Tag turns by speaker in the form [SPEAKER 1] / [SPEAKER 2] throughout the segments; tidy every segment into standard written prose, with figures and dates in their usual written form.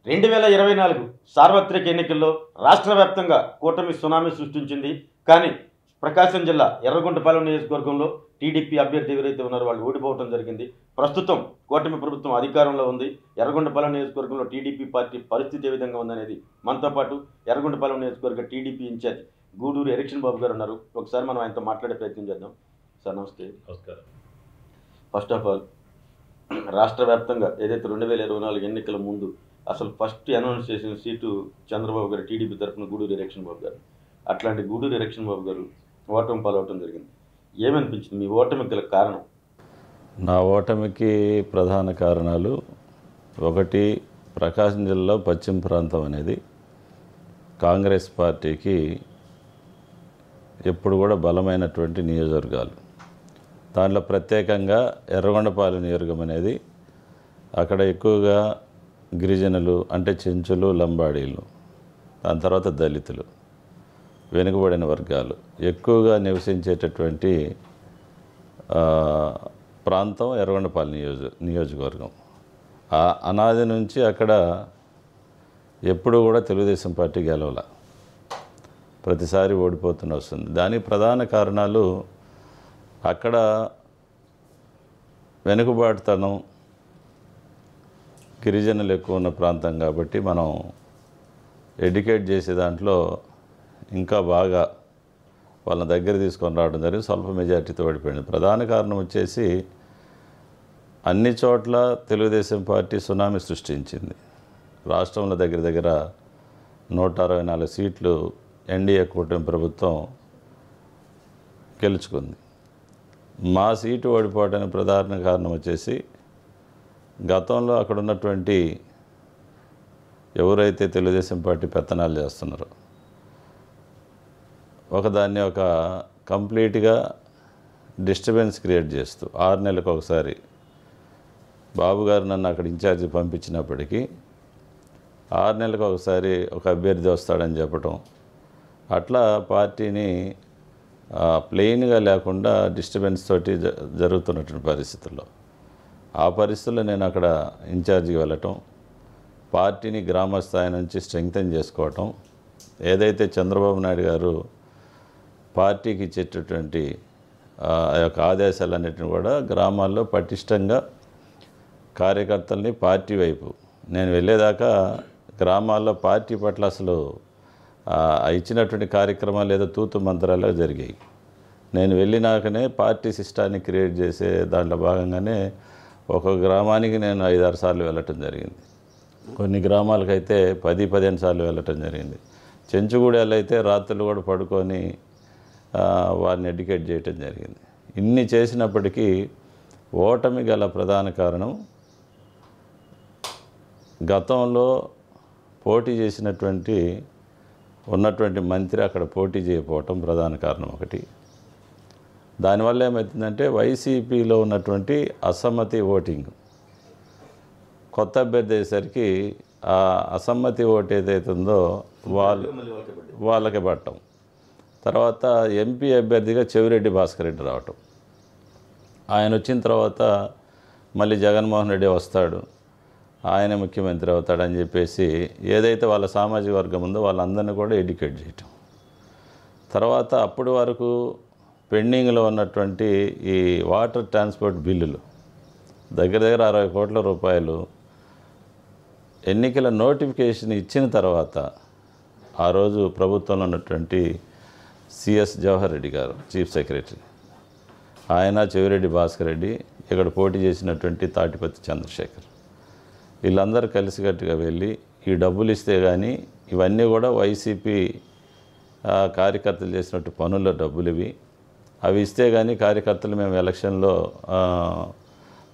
[SPEAKER 1] 2024 సార్వత్రిక ఎన్నికల్లో రాష్ట్ర వ్యాప్తంగా కూటమి సునామీ సృష్టించింది. కానీ ప్రకాశం జిల్లా ఎర్రగొండపాలెం నియోజకవర్గంలో టీడీపీ అభ్యర్థి ఎవరైతే ఉన్నారో వాళ్ళు ఓడిపోవడం జరిగింది. ప్రస్తుతం కూటమి ప్రభుత్వం అధికారంలో ఉంది. ఎర్రగొండపాలెం నియోజకవర్గంలో టీడీపీ పార్టీ పరిస్థితి ఏ విధంగా ఉందనేది మనతో పాటు ఎర్రగొండపాలెం నియోజకవర్గ టీడీపీ ఇన్ఛార్జ్ గూడూరు ఎలక్షన్ బాబు గారు ఉన్నారు. ఒకసారి మనం ఆయనతో మాట్లాడే ప్రయత్నం చేద్దాం. సార్ నమస్తే.
[SPEAKER 2] నమస్కారం.
[SPEAKER 1] ఫస్ట్ ఆఫ్ ఆల్ రాష్ట్ర వ్యాప్తంగా ఏదైతే 2024 ఎన్నికల ముందు అసలు ఫస్ట్ అనౌన్స్ చేసిన సీటు చంద్రబాబు గారు టీడీపీ తరఫున గూడూరు ఎలక్షన్ బాబు గారు. అట్లాంటి గూడూరు ఎలక్షన్ బాబు గారు ఓటమి పాలవటం జరిగింది. ఏమనిపించింది? మీ ఓటమికి గల కారణం?
[SPEAKER 2] నా ఓటమికి ప్రధాన కారణాలు, ఒకటి, ప్రకాశం జిల్లాలో పశ్చిమ ప్రాంతం అనేది కాంగ్రెస్ పార్టీకి ఎప్పుడు కూడా బలమైనటువంటి నియోజకవర్గాలు. దాంట్లో ప్రత్యేకంగా ఎర్రగొండపాలెం నియోజకవర్గం అనేది అక్కడ ఎక్కువగా గిరిజనులు అంటే చెంచులు, లంబాడీలు, దాని తర్వాత దళితులు, వెనుకబడిన వర్గాలు ఎక్కువగా నివసించేటటువంటి ప్రాంతం ఎర్రగొండపాలెం నియోజకవర్గం. అనాది నుంచి అక్కడ ఎప్పుడూ కూడా తెలుగుదేశం పార్టీ గెలవల, ప్రతిసారి ఓడిపోతూనే వస్తుంది. దానికి ప్రధాన కారణాలు అక్కడ వెనుకబాటుతనం, గిరిజనులు ఎక్కువ ఉన్న ప్రాంతం కాబట్టి మనం ఎడ్యుకేట్ చేసే దాంట్లో ఇంకా బాగా వాళ్ళ దగ్గర తీసుకొని రావడం జరిగింది. స్వల్ప మెజార్టీతో ఓడిపోయింది. ప్రధాన కారణం వచ్చేసి అన్ని చోట్ల తెలుగుదేశం పార్టీ సునామీ సృష్టించింది. రాష్ట్రంలో దగ్గర దగ్గర 164 సీట్లు ఎన్డీఏ కూటమి ప్రభుత్వం గెలుచుకుంది. మా సీటు ఓడిపోవడానికి ప్రధాన కారణం వచ్చేసి గతంలో అక్కడ ఉన్నటువంటి ఎవరైతే తెలుగుదేశం పార్టీ పెత్తనాలు చేస్తున్నారో ఒకదాన్ని ఒక కంప్లీట్గా డిస్టర్బెన్స్ క్రియేట్ చేస్తూ 6 నెలలకు ఒకసారి బాబు గారు నన్ను అక్కడ ఇన్ఛార్జి పంపించినప్పటికీ 6 నెలలకు ఒకసారి ఒక అభ్యర్థి వస్తాడని చెప్పటం, అట్లా పార్టీని ప్లెయిన్గా లేకుండా డిస్టర్బెన్స్ తోటి జరుగుతున్నటువంటి పరిస్థితుల్లో, ఆ పరిస్థితుల్లో నేను అక్కడ ఇన్ఛార్జికి వెళ్ళటం, పార్టీని గ్రామ స్థాయి నుంచి స్ట్రెంగ్తెన్ చేసుకోవటం, ఏదైతే చంద్రబాబు నాయుడు గారు పార్టీకి ఇచ్చేటటువంటి ఆ యొక్క ఆదేశాలన్నిటిని కూడా గ్రామాల్లో పటిష్టంగా కార్యకర్తల్ని పార్టీ వైపు నేను వెళ్ళేదాకా గ్రామాల్లో పార్టీ పట్ల అసలు ఇచ్చినటువంటి కార్యక్రమాలు ఏదో తూతు మంత్రాలుగా జరిగాయి. నేను వెళ్ళినాకనే పార్టీ సిస్టాన్ని క్రియేట్ చేసే దాంట్లో భాగంగానే ఒక గ్రామానికి నేను 5-6 సార్లు వెళ్ళటం జరిగింది. కొన్ని గ్రామాలకైతే 10-15 సార్లు వెళ్ళటం జరిగింది. చెంచుగూడెలు అయితే రాత్రులు కూడా పడుకొని వారిని ఎడ్యుకేట్ చేయటం జరిగింది. ఇన్ని చేసినప్పటికీ ఓటమి గల ప్రధాన కారణం గతంలో పోటీ చేసినటువంటి ఉన్నటువంటి మంత్రి అక్కడ పోటీ చేయకపోవటం ప్రధాన కారణం ఒకటి. దానివల్ల ఏమవుతుందంటే వైసీపీలో ఉన్నటువంటి అసమ్మతి ఓటింగ్ కొత్త అభ్యర్థి అయ్యేసరికి ఆ అసమ్మతి ఓటు ఏదైతే ఉందో వాళ్ళకి పట్టడం, తర్వాత ఎంపీ అభ్యర్థిగా చెవిరెడ్డి భాస్కర్ రెడ్డి రావటం, ఆయన వచ్చిన తర్వాత మళ్ళీ జగన్మోహన్ రెడ్డి వస్తాడు, ఆయన ముఖ్యమంత్రి అవుతాడని చెప్పేసి ఏదైతే వాళ్ళ సామాజిక వర్గం ఉందో వాళ్ళందరినీ కూడా ఎడ్యుకేట్ చేయటం, తర్వాత అప్పటి వరకు పెండింగ్లో ఉన్నటువంటి ఈ వాటర్ ట్రాన్స్పోర్ట్ బిల్లులు దగ్గర దగ్గర 60 కోట్ల రూపాయలు ఎన్నికల నోటిఫికేషన్ ఇచ్చిన తర్వాత ఆ రోజు ప్రభుత్వంలో ఉన్నటువంటి సిఎస్ జవహర్ రెడ్డి గారు చీఫ్ సెక్రటరీ, ఆయన చెవిరెడ్డి భాస్కర్ రెడ్డి, ఇక్కడ పోటీ చేసినటువంటి తాటిపత్తి చంద్రశేఖర్, వీళ్ళందరూ కలిసికట్టుగా వెళ్ళి ఈ డబ్బులు ఇస్తే కానీ ఇవన్నీ కూడా వైసీపీ కార్యకర్తలు చేసినట్టు పనుల్లో డబ్బులు ఇవి, అవి ఇస్తే కానీ కార్యకర్తలు మేము ఎలక్షన్లో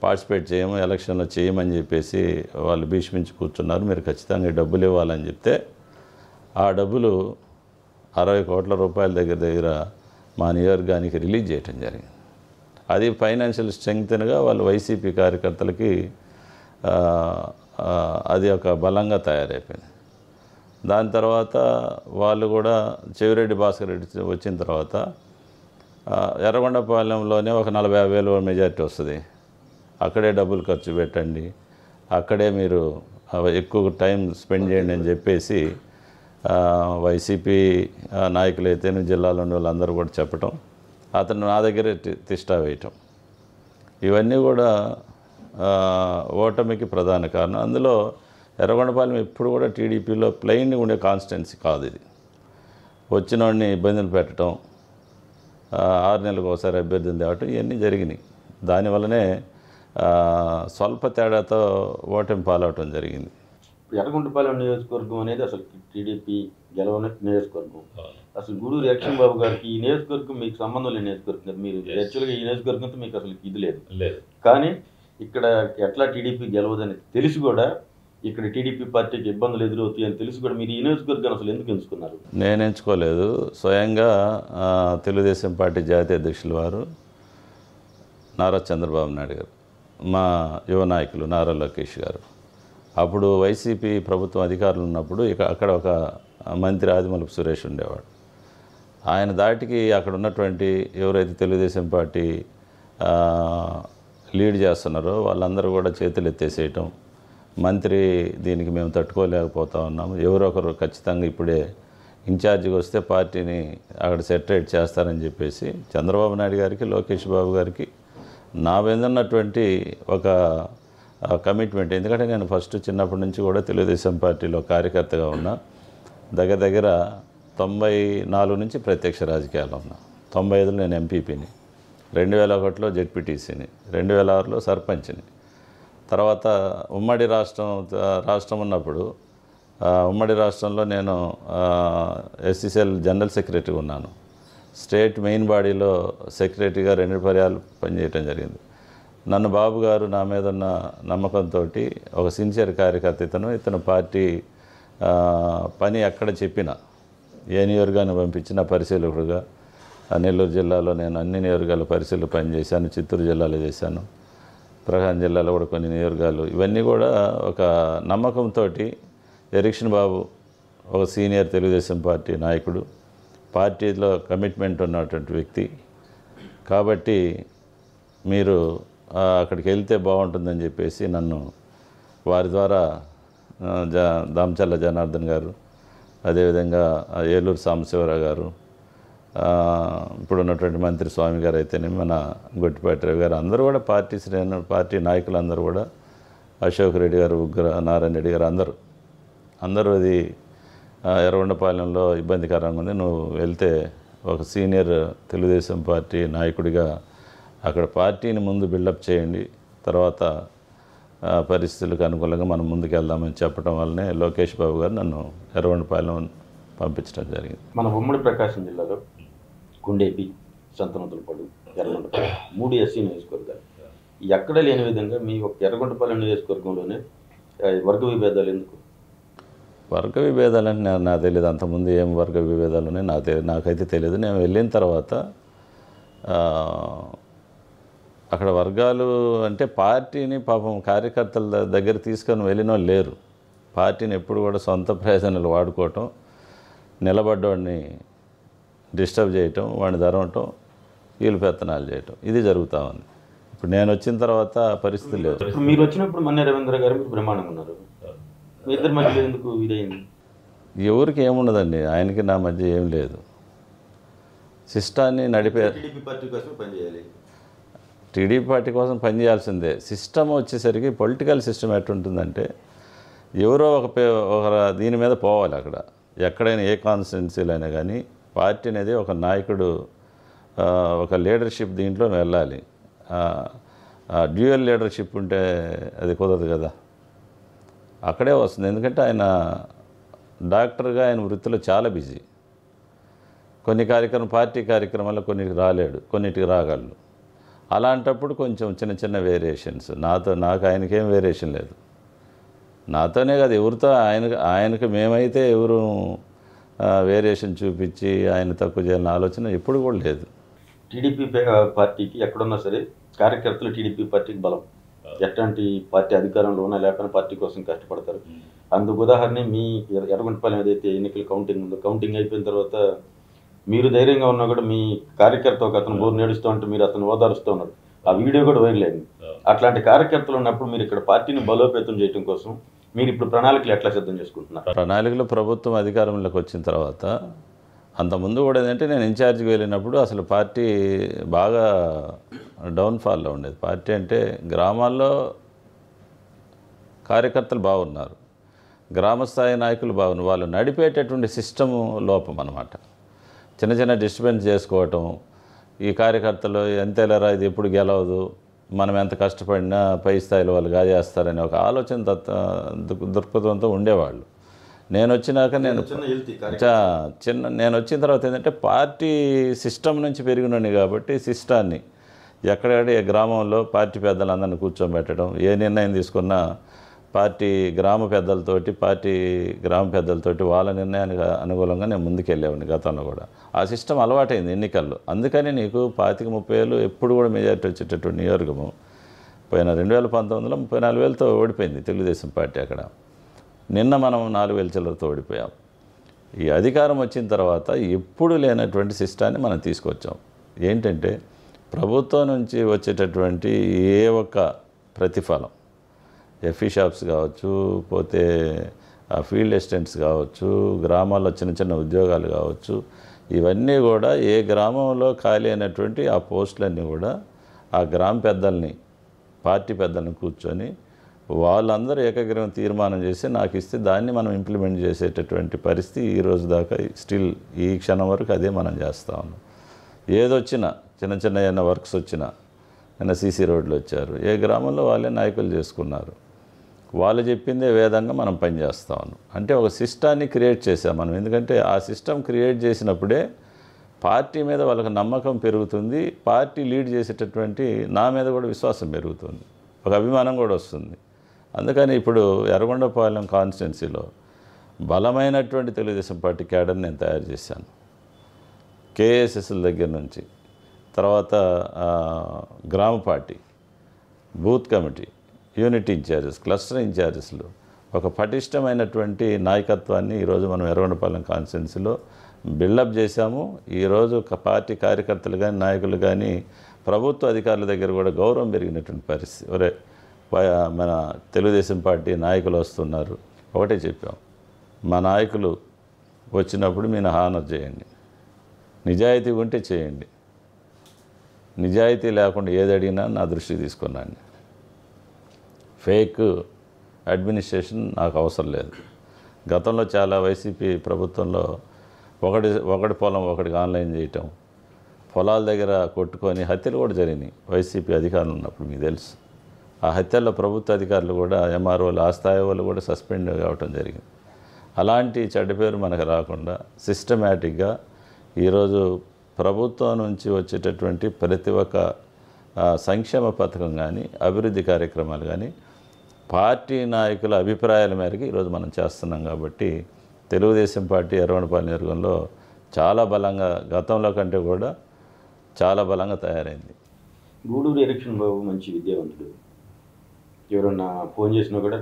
[SPEAKER 2] పార్టిసిపేట్ చేయము, ఎలక్షన్లో చేయమని చెప్పేసి వాళ్ళు భీష్మించి కూర్చున్నారు, మీరు ఖచ్చితంగా డబ్బులు ఇవ్వాలని చెప్తే ఆ డబ్బులు 60 కోట్ల రూపాయల దగ్గర మా నియోజకవర్గానికి రిలీజ్ చేయటం జరిగింది. అది ఫైనాన్షియల్ స్ట్రెంగ్త్గా వాళ్ళు వైసీపీ కార్యకర్తలకి అది ఒక బలంగా తయారైపోయింది. దాని తర్వాత వాళ్ళు కూడా చెవిరెడ్డి భాస్కర్ రెడ్డి వచ్చిన తర్వాత ఎర్రగొండపాలెంలోనే ఒక 40,000 మెజార్టీ వస్తుంది, అక్కడే డబ్బులు ఖర్చు పెట్టండి, అక్కడే మీరు ఎక్కువ టైం స్పెండ్ చేయండి అని చెప్పేసి వైసీపీ నాయకులైతేనే జిల్లాలో ఉన్న వాళ్ళందరూ కూడా చెప్పటం, అతను నా దగ్గరే తిష్టా వేయటం, ఇవన్నీ కూడా ఓటమికి ప్రధాన కారణం. అందులో ఎర్రగొండపాలెం ఎప్పుడు కూడా టీడీపీలో ప్లెయిన్గా ఉండే కాన్స్టిట్యున్సీ కాదు. ఇది వచ్చిన వాడిని ఇబ్బందులు పెట్టడం, 6 నెలలకు ఒకసారి అభ్యర్థిని తేవటం, ఇవన్నీ జరిగినాయి. దానివల్లనే స్వల్ప తేడాతో ఓటమి పాలవటం జరిగింది.
[SPEAKER 1] ఎర్రగొండపాలెం నియోజకవర్గం అనేది అసలు టీడీపీ గెలవని నియోజకవర్గం. అసలు గూడూరు యాక్షన్ బాబు గారికి ఈ నియోజకవర్గం మీకు సంబంధం లేని నియోజకవర్గం. మీరు యాక్చువల్గా ఈ నియోజకవర్గంతో మీకు అసలు ఇది లేదు. కానీ ఇక్కడ ఎట్లా టీడీపీ గెలవదని తెలిసి కూడా, ఇక్కడ టీడీపీ పార్టీకి ఇబ్బందులు ఎదురవుతాయి అని తెలిసి కూడా మీరు ఈ నియోజకవర్గాన్ని అసలు ఎందుకు ఎంచుకున్నారు?
[SPEAKER 2] నేను ఎంచుకోలేదు. స్వయంగా తెలుగుదేశం పార్టీ జాతీయ అధ్యక్షులు వారు నారా చంద్రబాబు నాయుడు గారు, మా యువ నాయకులు నారా లోకేష్ గారు, అప్పుడు వైసీపీ ప్రభుత్వం అధికారులు ఉన్నప్పుడు అక్కడ ఒక మంత్రి ఆదిమూలపు సురేష్ ఉండేవాడు. ఆయన దాటికి అక్కడ ఉన్నటువంటి ఎవరైతే తెలుగుదేశం పార్టీ లీడ్ చేస్తున్నారో వాళ్ళందరూ కూడా చేతులు ఎత్తేసేయటం, మంత్రి దీనికి మేము తట్టుకోలేకపోతా ఉన్నాము, ఎవరో ఒకరు ఖచ్చితంగా ఇప్పుడే ఇన్ఛార్జిగా వస్తే పార్టీని అక్కడ సెటరేట్ చేస్తారని చెప్పేసి చంద్రబాబు నాయుడు గారికి, లోకేష్ బాబు గారికి నా మీద ఉన్నటువంటి ఒక కమిట్మెంట్. ఎందుకంటే నేను ఫస్ట్ చిన్నప్పటి నుంచి కూడా తెలుగుదేశం పార్టీలో కార్యకర్తగా ఉన్నా. దగ్గర 94 నుంచి ప్రత్యక్ష రాజకీయాల్లో ఉన్నా. 95లో నేను ఎంపీపీని, 2001లో జెడ్పీటీసీని, 2006లో సర్పంచ్ని. తర్వాత ఉమ్మడి రాష్ట్రం ఉన్నప్పుడు ఉమ్మడి రాష్ట్రంలో నేను ఎస్సీసీఎల్ జనరల్ సెక్రటరీగా ఉన్నాను. స్టేట్ మెయిన్ బాడీలో సెక్రటరీగా 2 పర్యాలు పనిచేయటం జరిగింది. నన్ను బాబు గారు నా మీద ఉన్న నమ్మకంతో ఒక సిన్సియర్ కార్యకర్త ఇతను పార్టీ పని ఎక్కడ చెప్పినా, ఏ నియోజకవర్గాన్ని పంపించిన పరిశీలకుడుగా నెల్లూరు జిల్లాలో నేను అన్ని నియోజకవర్గాల పరిశీలన పనిచేశాను. చిత్తూరు జిల్లాలో చేశాను, ప్రకాశం జిల్లాలో కూడా కొన్ని నియోజకవర్గాలు. ఇవన్నీ కూడా ఒక నమ్మకంతో ఎరిక్షన్ బాబు ఒక సీనియర్ తెలుగుదేశం పార్టీ నాయకుడు, పార్టీలో కమిట్మెంట్ ఉన్నటువంటి వ్యక్తి కాబట్టి మీరు అక్కడికి వెళ్తే బాగుంటుందని చెప్పేసి నన్ను వారి ద్వారా దామచల్ల జనార్దన్ గారు, అదేవిధంగా ఏలూరు సాంబశివరావు గారు, ఇప్పుడు ఉన్నటువంటి మంత్రి స్వామి గారు అయితేనే, మన గొట్టిపాటి రవి గారు, అందరూ కూడా పార్టీ నాయకులందరూ కూడా, అశోక్ రెడ్డి గారు, నారాయణ రెడ్డి గారు, అందరూ అది ఎర్రగొండపాలెంలో ఇబ్బందికరంగా ఉంది, నువ్వు వెళ్తే ఒక సీనియర్ తెలుగుదేశం పార్టీ నాయకుడిగా అక్కడ పార్టీని ముందు బిల్డప్ చేయండి, తర్వాత పరిస్థితులకు అనుకూలంగా మనం ముందుకు వెళ్దామని చెప్పడం వల్లనే లోకేష్ బాబు గారు నన్ను ఎర్రగొండపాలెం పంపించడం జరిగింది.
[SPEAKER 1] మన ఉమ్మడి ప్రకాశం జిల్లాలో గుండేపి, సంతనూతలపాడు, ఎర్రగొండపాలెం 3 ఎస్సీ నియోజకవర్గాలు. ఎక్కడ లేని విధంగా మీ ఒక ఎర్రగొండపాలెం నియోజకవర్గంలోనే వర్గ విభేదాలు ఎందుకు?
[SPEAKER 2] వర్గ విభేదాలంటే నాకు తెలియదు. అంతకుముందు ఏం వర్గ విభేదాలు ఉన్నాయి నాకైతే తెలియదు. నేను వెళ్ళిన తర్వాత అక్కడ వర్గాలు అంటే పార్టీని పాపం కార్యకర్తల దగ్గర తీసుకొని వెళ్ళిన వాళ్ళు లేరు. పార్టీని ఎప్పుడు కూడా సొంత ప్రయోజనాలు వాడుకోవటం, నిలబడ్డవాడిని డిస్టర్బ్ చేయటం, వాడిని ధరవటం, వీళ్ళు పెత్తనాలు చేయటం, ఇది జరుగుతూ ఉంది. ఇప్పుడు నేను వచ్చిన తర్వాత పరిస్థితి లేదు.
[SPEAKER 1] మీరు వచ్చినప్పుడు మన్నే రవీంద్ర గారు మీరు బ్రహ్మాండంగా ఉన్నారు. మీ ఇద్దరి మధ్య ఎందుకు ఇదైంది?
[SPEAKER 2] ఎవరికి ఏమున్నదండి, ఆయనకి నా మధ్య ఏం లేదు. సిస్టాన్ని నడిపే
[SPEAKER 1] టీడీపీ పార్టీ కోసం పనిచేయాలి,
[SPEAKER 2] టీడీపీ పార్టీ కోసం పనిచేయాల్సిందే. సిస్టమ్ వచ్చేసరికి పొలిటికల్ సిస్టమ్ ఎట్టుంటుందంటే ఎవరో ఒక దీని మీద పోవాలి. అక్కడ ఎక్కడైనా ఏ కాన్స్టిట్యున్సీలో అయినా కానీ పార్టీ అనేది ఒక నాయకుడు ఒక లీడర్షిప్ దీంట్లో వెళ్ళాలి. డ్యూయల్ లీడర్షిప్ ఉంటే అది కుదరదు కదా. అక్కడే వస్తుంది. ఎందుకంటే ఆయన డాక్టర్గా ఆయన వృత్తిలో చాలా బిజీ. కొన్ని పార్టీ కార్యక్రమాల్లో కొన్నిటికి రాలేడు, కొన్నిటికి రాగలడు. అలాంటప్పుడు కొంచెం చిన్న వేరియేషన్స్. నాకు ఆయనకేం వేరియేషన్ లేదు. నాతోనే కాదు, ఎవరితో ఆయనకి మేమైతే ఎవరు వేరియేషన్ చూపించి ఆయన తక్కువ చేయాలన్న ఆలోచన ఎప్పుడు కూడా లేదు.
[SPEAKER 1] టీడీపీ పార్టీకి ఎక్కడున్నా సరే కార్యకర్తలు టీడీపీ పార్టీకి బలం. ఎట్లాంటి పార్టీ అధికారంలో ఉన్నా లేకపోయినా పార్టీ కోసం కష్టపడతారు. అందుకు ఉదాహరణ మీ ఎర్రగొండపాలెం ఏదైతే ఎన్నికల కౌంటింగ్ ఉందో, కౌంటింగ్ అయిపోయిన తర్వాత మీరు ధైర్యంగా ఉన్నా కూడా మీ కార్యకర్త ఒక అతను బోరు నేడుస్తూ ఉంటే మీరు అతను ఓదారుస్తూ ఉన్నారు. ఆ వీడియో కూడా వైరల్ అయింది. అట్లాంటి కార్యకర్తలు ఉన్నప్పుడు మీరు ఇక్కడ పార్టీని బలోపేతం చేయడం కోసం మీరు ఇప్పుడు ప్రణాళికలు ఎట్లా సిద్ధం చేసుకుంటున్నారు?
[SPEAKER 2] ప్రణాళికలు ప్రభుత్వం అధికారంలోకి వచ్చిన తర్వాత, అంతకుముందు కూడా ఏంటంటే నేను ఇన్ఛార్జ్కి వెళ్ళినప్పుడు అసలు పార్టీ బాగా డౌన్ఫాల్లో ఉండేది. పార్టీ అంటే గ్రామాల్లో కార్యకర్తలు బాగున్నారు, గ్రామస్థాయి నాయకులు బాగున్నారు, వాళ్ళు నడిపేటటువంటి సిస్టము లోపం అన్నమాట. చిన్న చిన్న డిస్టర్బెన్స్ చేసుకోవటం, ఈ కార్యకర్తలు ఎంతేలరా ఇది ఎప్పుడు గెలవదు, మనం ఎంత కష్టపడినా పై స్థాయిలో వాళ్ళు గాజేస్తారనే ఒక ఆలోచన దృక్పథంతో ఉండేవాళ్ళు. నేను వచ్చినాక నేను వచ్చిన తర్వాత ఏంటంటే పార్టీ సిస్టమ్ నుంచి పెరిగినండి కాబట్టి సిస్టాన్ని ఎక్కడెక్కడ ఏ గ్రామంలో పార్టీ పెద్దలందరినీ కూర్చోబెట్టడం, ఏ నిర్ణయం తీసుకున్నా పార్టీ గ్రామ పెద్దలతోటి వాళ్ళ నిర్ణయానికి అనుకూలంగా నేను ముందుకెళ్ళేవాడిని గతంలో కూడా. ఆ సిస్టమ్ అలవాటైంది ఎన్నికల్లో. అందుకని నీకు 25-30 వేలు ఎప్పుడు కూడా మెజారిటీ వచ్చేటటువంటి నియోజకము పోయిన 2019లో 34,000తో ఓడిపోయింది తెలుగుదేశం పార్టీ. అక్కడ నిన్న మనం 4,000 చిల్లరతో ఓడిపోయాం. ఈ అధికారం వచ్చిన తర్వాత ఎప్పుడు లేనటువంటి సిస్టాన్ని మనం తీసుకొచ్చాం. ఏంటంటే ప్రభుత్వం నుంచి వచ్చేటటువంటి ఏ ఒక్క ప్రతిఫలం, ఎఫ్ఈ షాప్స్ కావచ్చు, పోతే ఫీల్డ్ అసిస్టెంట్స్ కావచ్చు, గ్రామాల్లో చిన్న చిన్న ఉద్యోగాలు కావచ్చు, ఇవన్నీ కూడా ఏ గ్రామంలో ఖాళీ అయినటువంటి ఆ పోస్టులన్నీ కూడా ఆ గ్రామ పెద్దల్ని, పార్టీ పెద్దల్ని కూర్చొని వాళ్ళందరూ ఏకగ్రీవం తీర్మానం చేసి నాకు ఇస్తే దాన్ని మనం ఇంప్లిమెంట్ చేసేటటువంటి పరిస్థితి ఈ రోజు దాకా స్టిల్ ఈ క్షణం వరకు అదే మనం చేస్తూ ఉన్నాం. ఏదొచ్చినా చిన్న చిన్న ఏమైనా వర్క్స్ వచ్చినా, నిన్న సీసీ రోడ్లు వచ్చారు, ఏ గ్రామంలో వాళ్ళే నాయకులు చేసుకున్నారు, వాళ్ళు చెప్పిందే వేదంగా మనం పనిచేస్తూ ఉన్నాం. అంటే ఒక సిస్టాన్ని క్రియేట్ చేసాం మనం. ఎందుకంటే ఆ సిస్టమ్ క్రియేట్ చేసినప్పుడే పార్టీ మీద వాళ్ళకి నమ్మకం పెరుగుతుంది, పార్టీ లీడ్ చేసేటటువంటి నా మీద కూడా విశ్వాసం పెరుగుతుంది, ఒక అభిమానం కూడా వస్తుంది. అందుకని ఇప్పుడు ఎర్రగొండపాలెం కాన్స్టిట్యున్సీలో బలమైనటువంటి తెలుగుదేశం పార్టీ క్యాడర్ని నేను తయారు చేశాను. కేఎస్ఎస్ల దగ్గర నుంచి, తర్వాత గ్రామ party, booth committee, unit incharges, cluster ఇన్ఛార్జెస్లు, ఒక పటిష్టమైనటువంటి నాయకత్వాన్ని ఈరోజు మనం ఎర్రగొండపాలెం కాన్స్టిట్యున్సీలో బిల్డప్ చేశాము. ఈరోజు పార్టీ కార్యకర్తలు కానీ నాయకులు కానీ ప్రభుత్వ అధికారుల దగ్గర కూడా గౌరవం పెరిగినటువంటి పరిస్థితి. ఒరే మన తెలుగుదేశం పార్టీ నాయకులు వస్తున్నారు, ఒకటే చెప్పాం, మా నాయకులు వచ్చినప్పుడు మీరు హానర్ చేయండి, నిజాయితీ ఉంటే చేయండి, నిజాయితీ లేకుండా ఏది అడిగినా నా దృష్టికి తీసుకున్నాను. ఫేక్ అడ్మినిస్ట్రేషన్ నాకు అవసరం లేదు. గతంలో చాలా వైసీపీ ప్రభుత్వంలో ఒకటి పొలం ఒకటికి ఆన్లైన్ చేయటం, పొలాల దగ్గర కొట్టుకొని హత్యలు కూడా జరిగినాయి వైసీపీ అధికారులు ఉన్నప్పుడు, మీకు తెలుసు. ఆ హత్యల్లో ప్రభుత్వ అధికారులు కూడా, ఎంఆర్ఓలు, ఆ స్థాయి వాళ్ళు కూడా సస్పెండ్ కావటం జరిగింది. అలాంటి చెడ్డ పేరు మనకు రాకుండా సిస్టమేటిక్గా ఈరోజు ప్రభుత్వం నుంచి వచ్చేటటువంటి ప్రతి ఒక్క సంక్షేమ పథకం కానీ, అభివృద్ధి కార్యక్రమాలు కానీ పార్టీ నాయకుల అభిప్రాయాల మేరకు ఈరోజు మనం చేస్తున్నాం. కాబట్టి తెలుగుదేశం పార్టీ ఎర్రగొండపాలెం నియోజకవర్గంలో చాలా బలంగా, గతంలో కంటే కూడా చాలా బలంగా తయారైంది.
[SPEAKER 1] గూడూరు ఎలక్షన్ బాబు మంచి విద్యావంతుడు. ఎవరన్నా ఫోన్ చేసినా కూడా,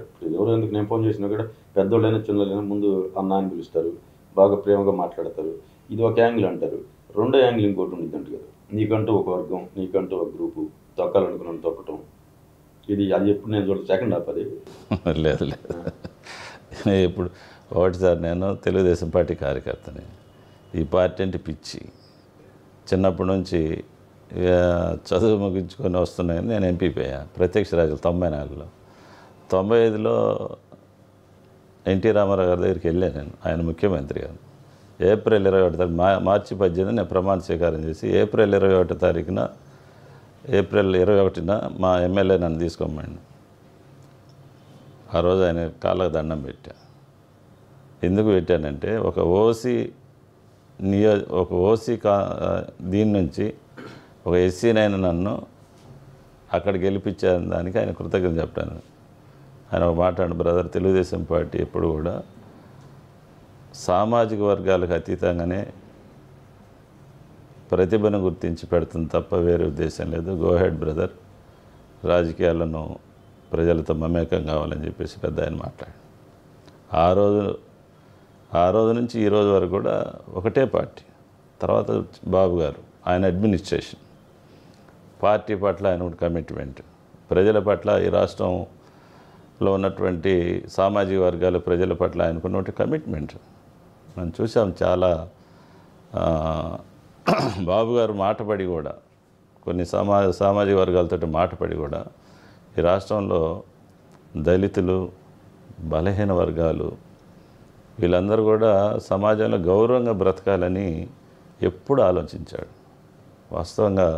[SPEAKER 1] ఎందుకు నేను ఫోన్ చేసినా కూడా పెద్దోళ్ళైనా చిన్నోళ్ళైనా ముందు అన్న అని పిలుస్తారు, బాగా ప్రేమగా మాట్లాడతారు. ఇది ఒక యాంగిల్ అంటారు. రెండో యాంగిల్ ఇంకోటి ఉండిద్దంట కదా, నీకంటూ ఒక వర్గం, నీకంటూ ఒక గ్రూపు, తొక్కాలనుకున్నాను తొక్కటం. ఇది అది ఎప్పుడు నేను చూడ సెకండ్ హాఫ్ అది
[SPEAKER 2] లేదు ఇప్పుడు ఒకటి సార్, నేను తెలుగుదేశం పార్టీ కార్యకర్తని. ఈ పార్టీ అంటే పిచ్చి. చిన్నప్పటి నుంచి చదువు ముగించుకొని వస్తున్నాయని నేను ఎంపీపీ అయ్యా ప్రత్యక్ష రాజులు 94లో. 95లో ఎన్టీ రామారావు గారి దగ్గరికి వెళ్ళాను నేను, ఆయన ముఖ్యమంత్రి గారు. ఏప్రిల్ 21 తారీఖు, మార్చి 18 నేను ప్రమాణ స్వీకారం చేసి ఏప్రిల్ 21 తారీఖున, ఏప్రిల్ 21న మా ఎమ్మెల్యే నన్ను తీసుకోమని. ఆ రోజు ఆయన కాళ్ళకు దండం పెట్టా. ఎందుకు పెట్టానంటే ఒక ఓసీ దీని నుంచి ఒక ఎస్సీనైనా నన్ను అక్కడ గెలిపించాను, దానికి ఆయన కృతజ్ఞత చెప్పాను. ఆయన ఒక మాట, బ్రదర్, తెలుగుదేశం పార్టీ ఎప్పుడు కూడా సామాజిక వర్గాలకు అతీతంగానే ప్రతిభను గుర్తించి పెడుతుంది తప్ప వేరే ఉద్దేశం లేదు. గో హెడ్ బ్రదర్, రాజకీయాలను ప్రజలతో మమేకం కావాలని చెప్పేసి పెద్ద ఆయన మాట్లాడారు. ఆ రోజు నుంచి ఈ రోజు వరకు కూడా ఒకటే పార్టీ. తర్వాత బాబు గారు, ఆయన అడ్మినిస్ట్రేషన్, పార్టీ పట్ల ఆయన కమిట్మెంట్, ప్రజల పట్ల ఈ రాష్ట్రం లో ఉన్నటువంటి సామాజిక వర్గాల ప్రజల పట్ల ఆయనకున్నటువంటి కమిట్మెంట్ మనం చూసాం. చాలా బాబు గారు మాటపడి కూడా కొన్ని సామాజిక వర్గాలతో మాటపడి కూడా ఈ రాష్ట్రంలో దళితులు, బలహీన వర్గాలు వీళ్ళందరూ కూడా సమాజంలో గౌరవంగా బ్రతకాలని ఎప్పుడు ఆలోచించాడు. వాస్తవంగా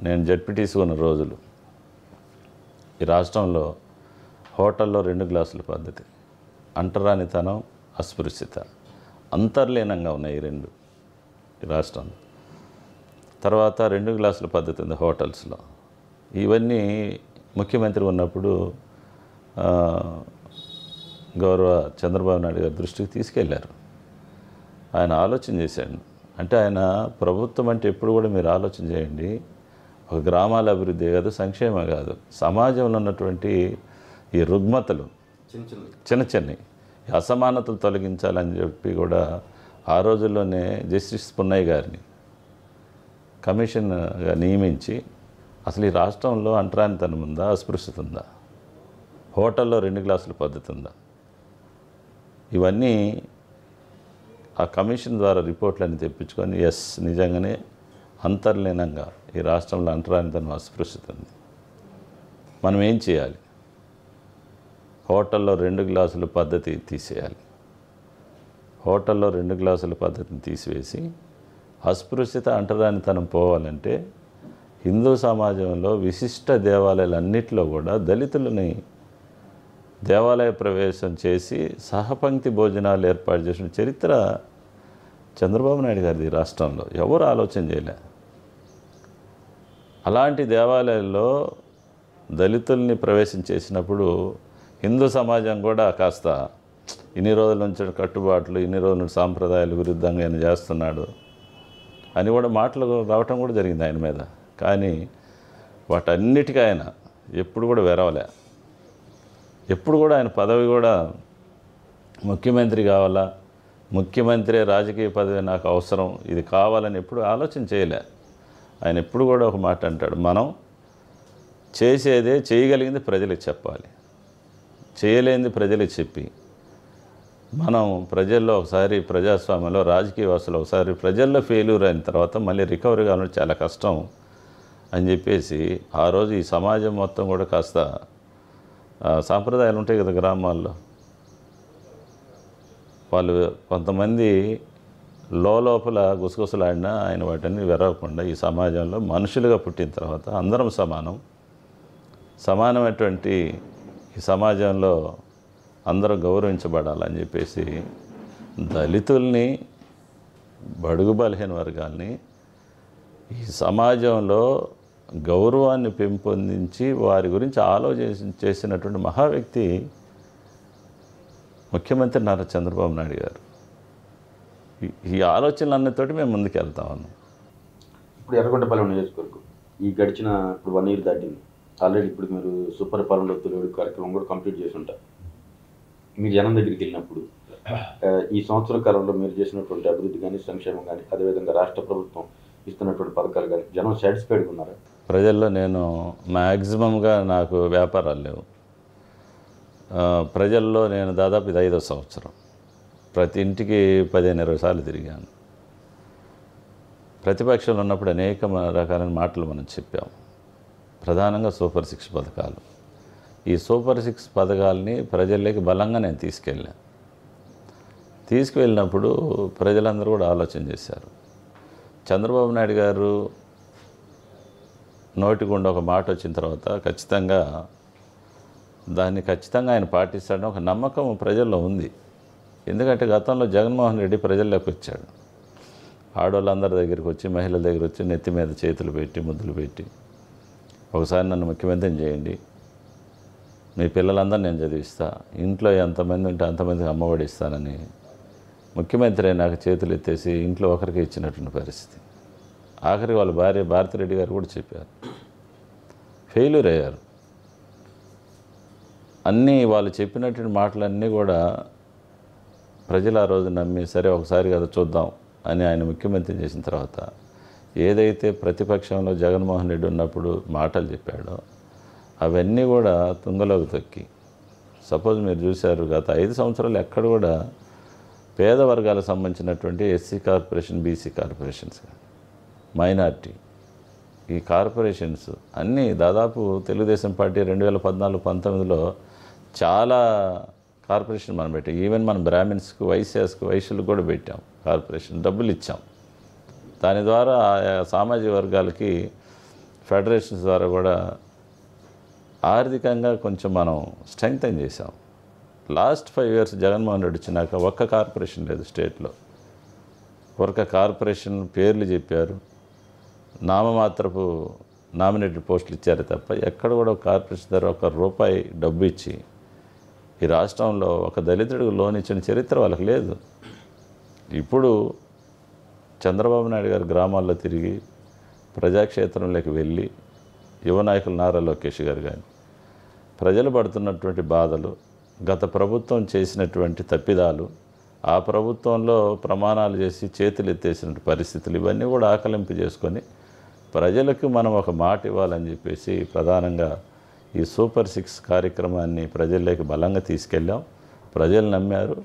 [SPEAKER 2] నేను జడ్పీటీసీ ఉన్న రోజులు ఈ రాష్ట్రంలో హోటల్లో 2 గ్లాసుల పద్ధతి, అంటరానితనం, అస్పృశ్యత అంతర్లీనంగా ఉన్నాయి ఈ 2 ఈ రాష్ట్రంలో. తర్వాత 2 గ్లాసుల పద్ధతి ఉంది హోటల్స్లో. ఇవన్నీ ముఖ్యమంత్రి ఉన్నప్పుడు గౌరవ చంద్రబాబు నాయుడు గారి దృష్టికి తీసుకెళ్లారు. ఆయన ఆలోచన చేశాడు. అంటే ఆయన ప్రభుత్వం అంటే ఎప్పుడు కూడా మీరు ఆలోచన చేయండి, ఒక గ్రామాల అభివృద్ధి కాదు, సంక్షేమం కాదు, సమాజంలో ఉన్నటువంటి ఈ రుగ్మతలు చిన్న ఈ అసమానతలు తొలగించాలని చెప్పి కూడా ఆ రోజుల్లోనే జస్టిస్ పున్నయ్య గారిని కమిషన్గా నియమించి అసలు ఈ రాష్ట్రంలో అంటరానితనం ఉందా, అస్పృశ్యత ఉందా, హోటల్లో 2 గ్లాసుల పద్ధతి ఉందా, ఇవన్నీ ఆ కమిషన్ ద్వారా రిపోర్ట్లన్నీ తెప్పించుకొని నిజంగానే అంతర్లీనంగా ఈ రాష్ట్రంలో అంటరానితనం, అస్పృశ్యత ఉంది. మనం ఏం చేయాలి? హోటల్లో 2 గ్లాసుల పద్ధతి తీసేయాలి. హోటల్లో 2 గ్లాసుల పద్ధతిని తీసివేసి అస్పృశ్యత, అంటరానితనం పోవాలంటే హిందూ సమాజంలో విశిష్ట దేవాలయాలన్నింటిలో కూడా దళితులని దేవాలయ ప్రవేశం చేసి సహపంక్తి భోజనాలు ఏర్పాటు చేసిన చరిత్ర చంద్రబాబు నాయుడు గారిది. రాష్ట్రంలో ఎవరు ఆలోచన చేయలే. అలాంటి దేవాలయాల్లో దళితుల్ని ప్రవేశం చేసినప్పుడు హిందూ సమాజం కూడా కాస్త ఇన్ని రోజుల నుంచి కట్టుబాట్లు, ఇన్ని రోజుల నుంచి సాంప్రదాయాలు విరుద్ధంగా ఆయన చేస్తున్నాడు అని కూడా మాటలు రావటం కూడా జరిగింది ఆయన మీద. కానీ వాటన్నిటికీ ఆయన ఎప్పుడు కూడా వెరవలే. ఎప్పుడు కూడా ఆయన పదవి కూడా ముఖ్యమంత్రి కావాలా, ముఖ్యమంత్రి రాజకీయ పదవి నాకు అవసరం, ఇది కావాలని ఎప్పుడు ఆలోచన చేయలే. ఆయన ఎప్పుడు కూడా ఒక మాట అంటాడు, మనం చేసేదే చేయగలిగింది ప్రజలకు చెప్పాలి, చేయలేనిది ప్రజలకు చెప్పి మనం ప్రజల్లో ఒకసారి ప్రజాస్వామ్యంలో రాజకీయ వ్యవస్థలో ఒకసారి ప్రజల్లో ఫెయిల్యూర్ అయిన తర్వాత మళ్ళీ రికవరీ కావాలంటే చాలా కష్టం అని చెప్పేసి ఆ రోజు ఈ సమాజం మొత్తం కూడా కాస్త సాంప్రదాయాలు ఉంటాయి కదా గ్రామాల్లో, వాళ్ళు కొంతమంది లోపల గుసగుసలాడినా ఆయన వాటిని వెరవకుండా ఈ సమాజంలో మనుషులుగా పుట్టిన తర్వాత అందరం సమానమైనటువంటి ఈ సమాజంలో అందరూ గౌరవించబడాలని చెప్పేసి దళితుల్ని, బడుగు బలహీన వర్గాల్ని ఈ సమాజంలో గౌరవాన్ని పెంపొందించి వారి గురించి ఆలోచన చేసినటువంటి మహా వ్యక్తి ముఖ్యమంత్రి నారా చంద్రబాబు నాయుడు గారు. ఈ ఆలోచనలన్నితోటి మేము ముందుకు వెళ్తా ఉన్నాం.
[SPEAKER 1] ఇప్పుడు ఎర్రగొండపాలెం నియోజకవర్గం ఈ గడిచిన ఇప్పుడు 1 year దాటింది. ఆల్రెడీ ఇప్పుడు మీరు సుపరిపాలనలో తొలి కార్యక్రమం కూడా కంప్లీట్ చేసి ఉంటారు. మీరు జనం దగ్గరికి వెళ్ళినప్పుడు ఈ సంవత్సర కాలంలో మీరు చేసినటువంటి అభివృద్ధి కానీ, సంక్షేమం కానీ, అదేవిధంగా రాష్ట్ర ప్రభుత్వం ఇస్తున్నటువంటి పథకాలు కానీ జనం సాటిస్ఫైడ్గా ఉన్నారా?
[SPEAKER 2] ప్రజల్లో నేను మ్యాక్సిమంగా నాకు వ్యాపారాలు లేవు. ప్రజల్లో నేను దాదాపు ఇది 5వ సంవత్సరం. ప్రతి ఇంటికి 15-20 సార్లు తిరిగాను. ప్రతిపక్షంలో ఉన్నప్పుడు అనేక రకాలైన మాటలు మనం చెప్పాము. ప్రధానంగా సూపర్ 6 పథకాలు. ఈ సూపర్ 6 పథకాలని ప్రజల్లోకి బలంగా నేను తీసుకువెళ్ళినప్పుడు ప్రజలందరూ కూడా ఆలోచన చేశారు. చంద్రబాబు నాయుడు గారు నోటికుండా ఒక మాట వచ్చిన తర్వాత ఖచ్చితంగా ఆయన పాటిస్తాడని ఒక నమ్మకం ప్రజల్లో ఉంది. ఎందుకంటే గతంలో జగన్మోహన్ రెడ్డి ప్రజల్లోకి వచ్చాడు. ఆడవాళ్ళందరి దగ్గరికి వచ్చి, మహిళల దగ్గర వచ్చి నెత్తి మీద చేతులు పెట్టి, ముద్దులు పెట్టి, ఒకసారి నన్ను ముఖ్యమంత్రిని చేయండి, మీ పిల్లలందరూ నేను చదివిస్తా, ఇంట్లో ఎంతమంది ఉంటే అంతమందికి అమ్మఒడి ఇస్తానని ముఖ్యమంత్రి అయినాక చేతులు ఎత్తేసి ఇంట్లో ఒకరికి ఇచ్చినటువంటి పరిస్థితి. ఆఖరికి వాళ్ళ భార్య భారతిరెడ్డి గారు కూడా చెప్పారు. ఫెయిల్యూర్ అయ్యారు. అన్నీ వాళ్ళు చెప్పినటువంటి మాటలన్నీ కూడా ప్రజలు ఆ రోజు నమ్మి సరే ఒకసారి కదా చూద్దాం అని ఆయన ముఖ్యమంత్రి చేసిన తర్వాత ఏదైతే ప్రతిపక్షంలో జగన్మోహన్ రెడ్డి ఉన్నప్పుడు మాటలు చెప్పాడో అవన్నీ కూడా తుంగలోకి తొక్కి, సపోజ్ మీరు చూశారు గత 5 సంవత్సరాలు ఎక్కడ కూడా పేద వర్గాలకు సంబంధించినటువంటి SC corporation, BC corporations, minority ఈ కార్పొరేషన్స్ అన్నీ దాదాపు తెలుగుదేశం పార్టీ 2014-19లో చాలా కార్పొరేషన్ మనం పెట్టాం. ఈవెన్ మనం బ్రాహ్మిన్స్కి, వైశ్యులకు కూడా పెట్టాం కార్పొరేషన్, డబ్బులు ఇచ్చాం. దాని ద్వారా సామాజిక వర్గాలకి ఫెడరేషన్స్ ద్వారా కూడా ఆర్థికంగా కొంచెం మనం స్ట్రెంగ్తన్ చేసాం. లాస్ట్ 5 years జగన్మోహన్ రెడ్డి వచ్చినాక ఒక్క కార్పొరేషన్ లేదు స్టేట్లో. ఒక్క కార్పొరేషన్ పేర్లు చెప్పారు, నామమాత్రపు నామినేటెడ్ పోస్టులు ఇచ్చారు తప్ప ఎక్కడ కూడా ఒక కార్పొరేషన్ ద్వారా ₹1 డబ్బు ఇచ్చి ఈ రాష్ట్రంలో ఒక దళితుడికి లోన్ ఇచ్చిన చరిత్ర వాళ్ళకి లేదు. ఇప్పుడు చంద్రబాబు నాయుడు గారు గ్రామాల్లో తిరిగి ప్రజాక్షేత్రంలోకి వెళ్ళి యువ నాయకులు నారా లోకేష్ గారు కానీ ప్రజలు పడుతున్నటువంటి బాధలు, గత ప్రభుత్వం చేసినటువంటి తప్పిదాలు, ఆ ప్రభుత్వంలో ప్రమాణాలు చేసి చేతులు ఎత్తేసిన పరిస్థితులు, ఇవన్నీ కూడా ఆకలింపు చేసుకొని ప్రజలకు మనం ఒక మాట ఇవ్వాలని చెప్పేసి ప్రధానంగా ఈ సూపర్ 6 కార్యక్రమాన్ని ప్రజల్లోకి బలంగా తీసుకెళ్ళాం. ప్రజలు నమ్మారు.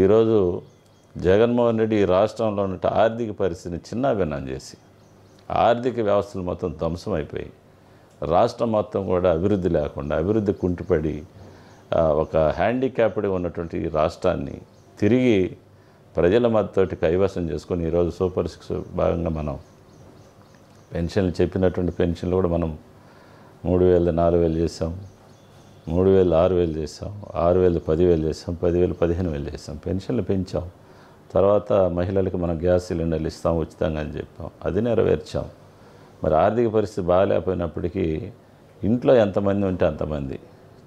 [SPEAKER 2] ఈరోజు జగన్మోహన్ రెడ్డి ఈ రాష్ట్రంలో ఉన్న ఆర్థిక పరిస్థితిని చిన్నాభిన్నం చేసి ఆర్థిక వ్యవస్థలు మొత్తం ధ్వంసమైపోయి రాష్ట్రం మొత్తం కూడా అభివృద్ధి లేకుండా, అభివృద్ధి కుంటుపడి ఒక హ్యాండిక్యాప్డ్గా ఉన్నటువంటి ఈ రాష్ట్రాన్ని తిరిగి ప్రజల మద్దతుతోటి కైవసం చేసుకొని ఈరోజు సూపర్ 6 భాగంగా మనం పెన్షన్లు చెప్పినటువంటి పెన్షన్లు కూడా మనం 3,000 4,000 చేసాం, 3,000 6,000 చేసాం, 6,000 10,000 చేసాం, 10,000 15,000 చేసాం. పెన్షన్లు పెంచాం. తర్వాత మహిళలకు మనం గ్యాస్ సిలిండర్లు ఇస్తాం ఉచితంగా అని చెప్పాం, అది నెరవేర్చాం. మరి ఆర్థిక పరిస్థితి బాగాలేకపోయినప్పటికీ ఇంట్లో ఎంతమంది ఉంటే అంతమంది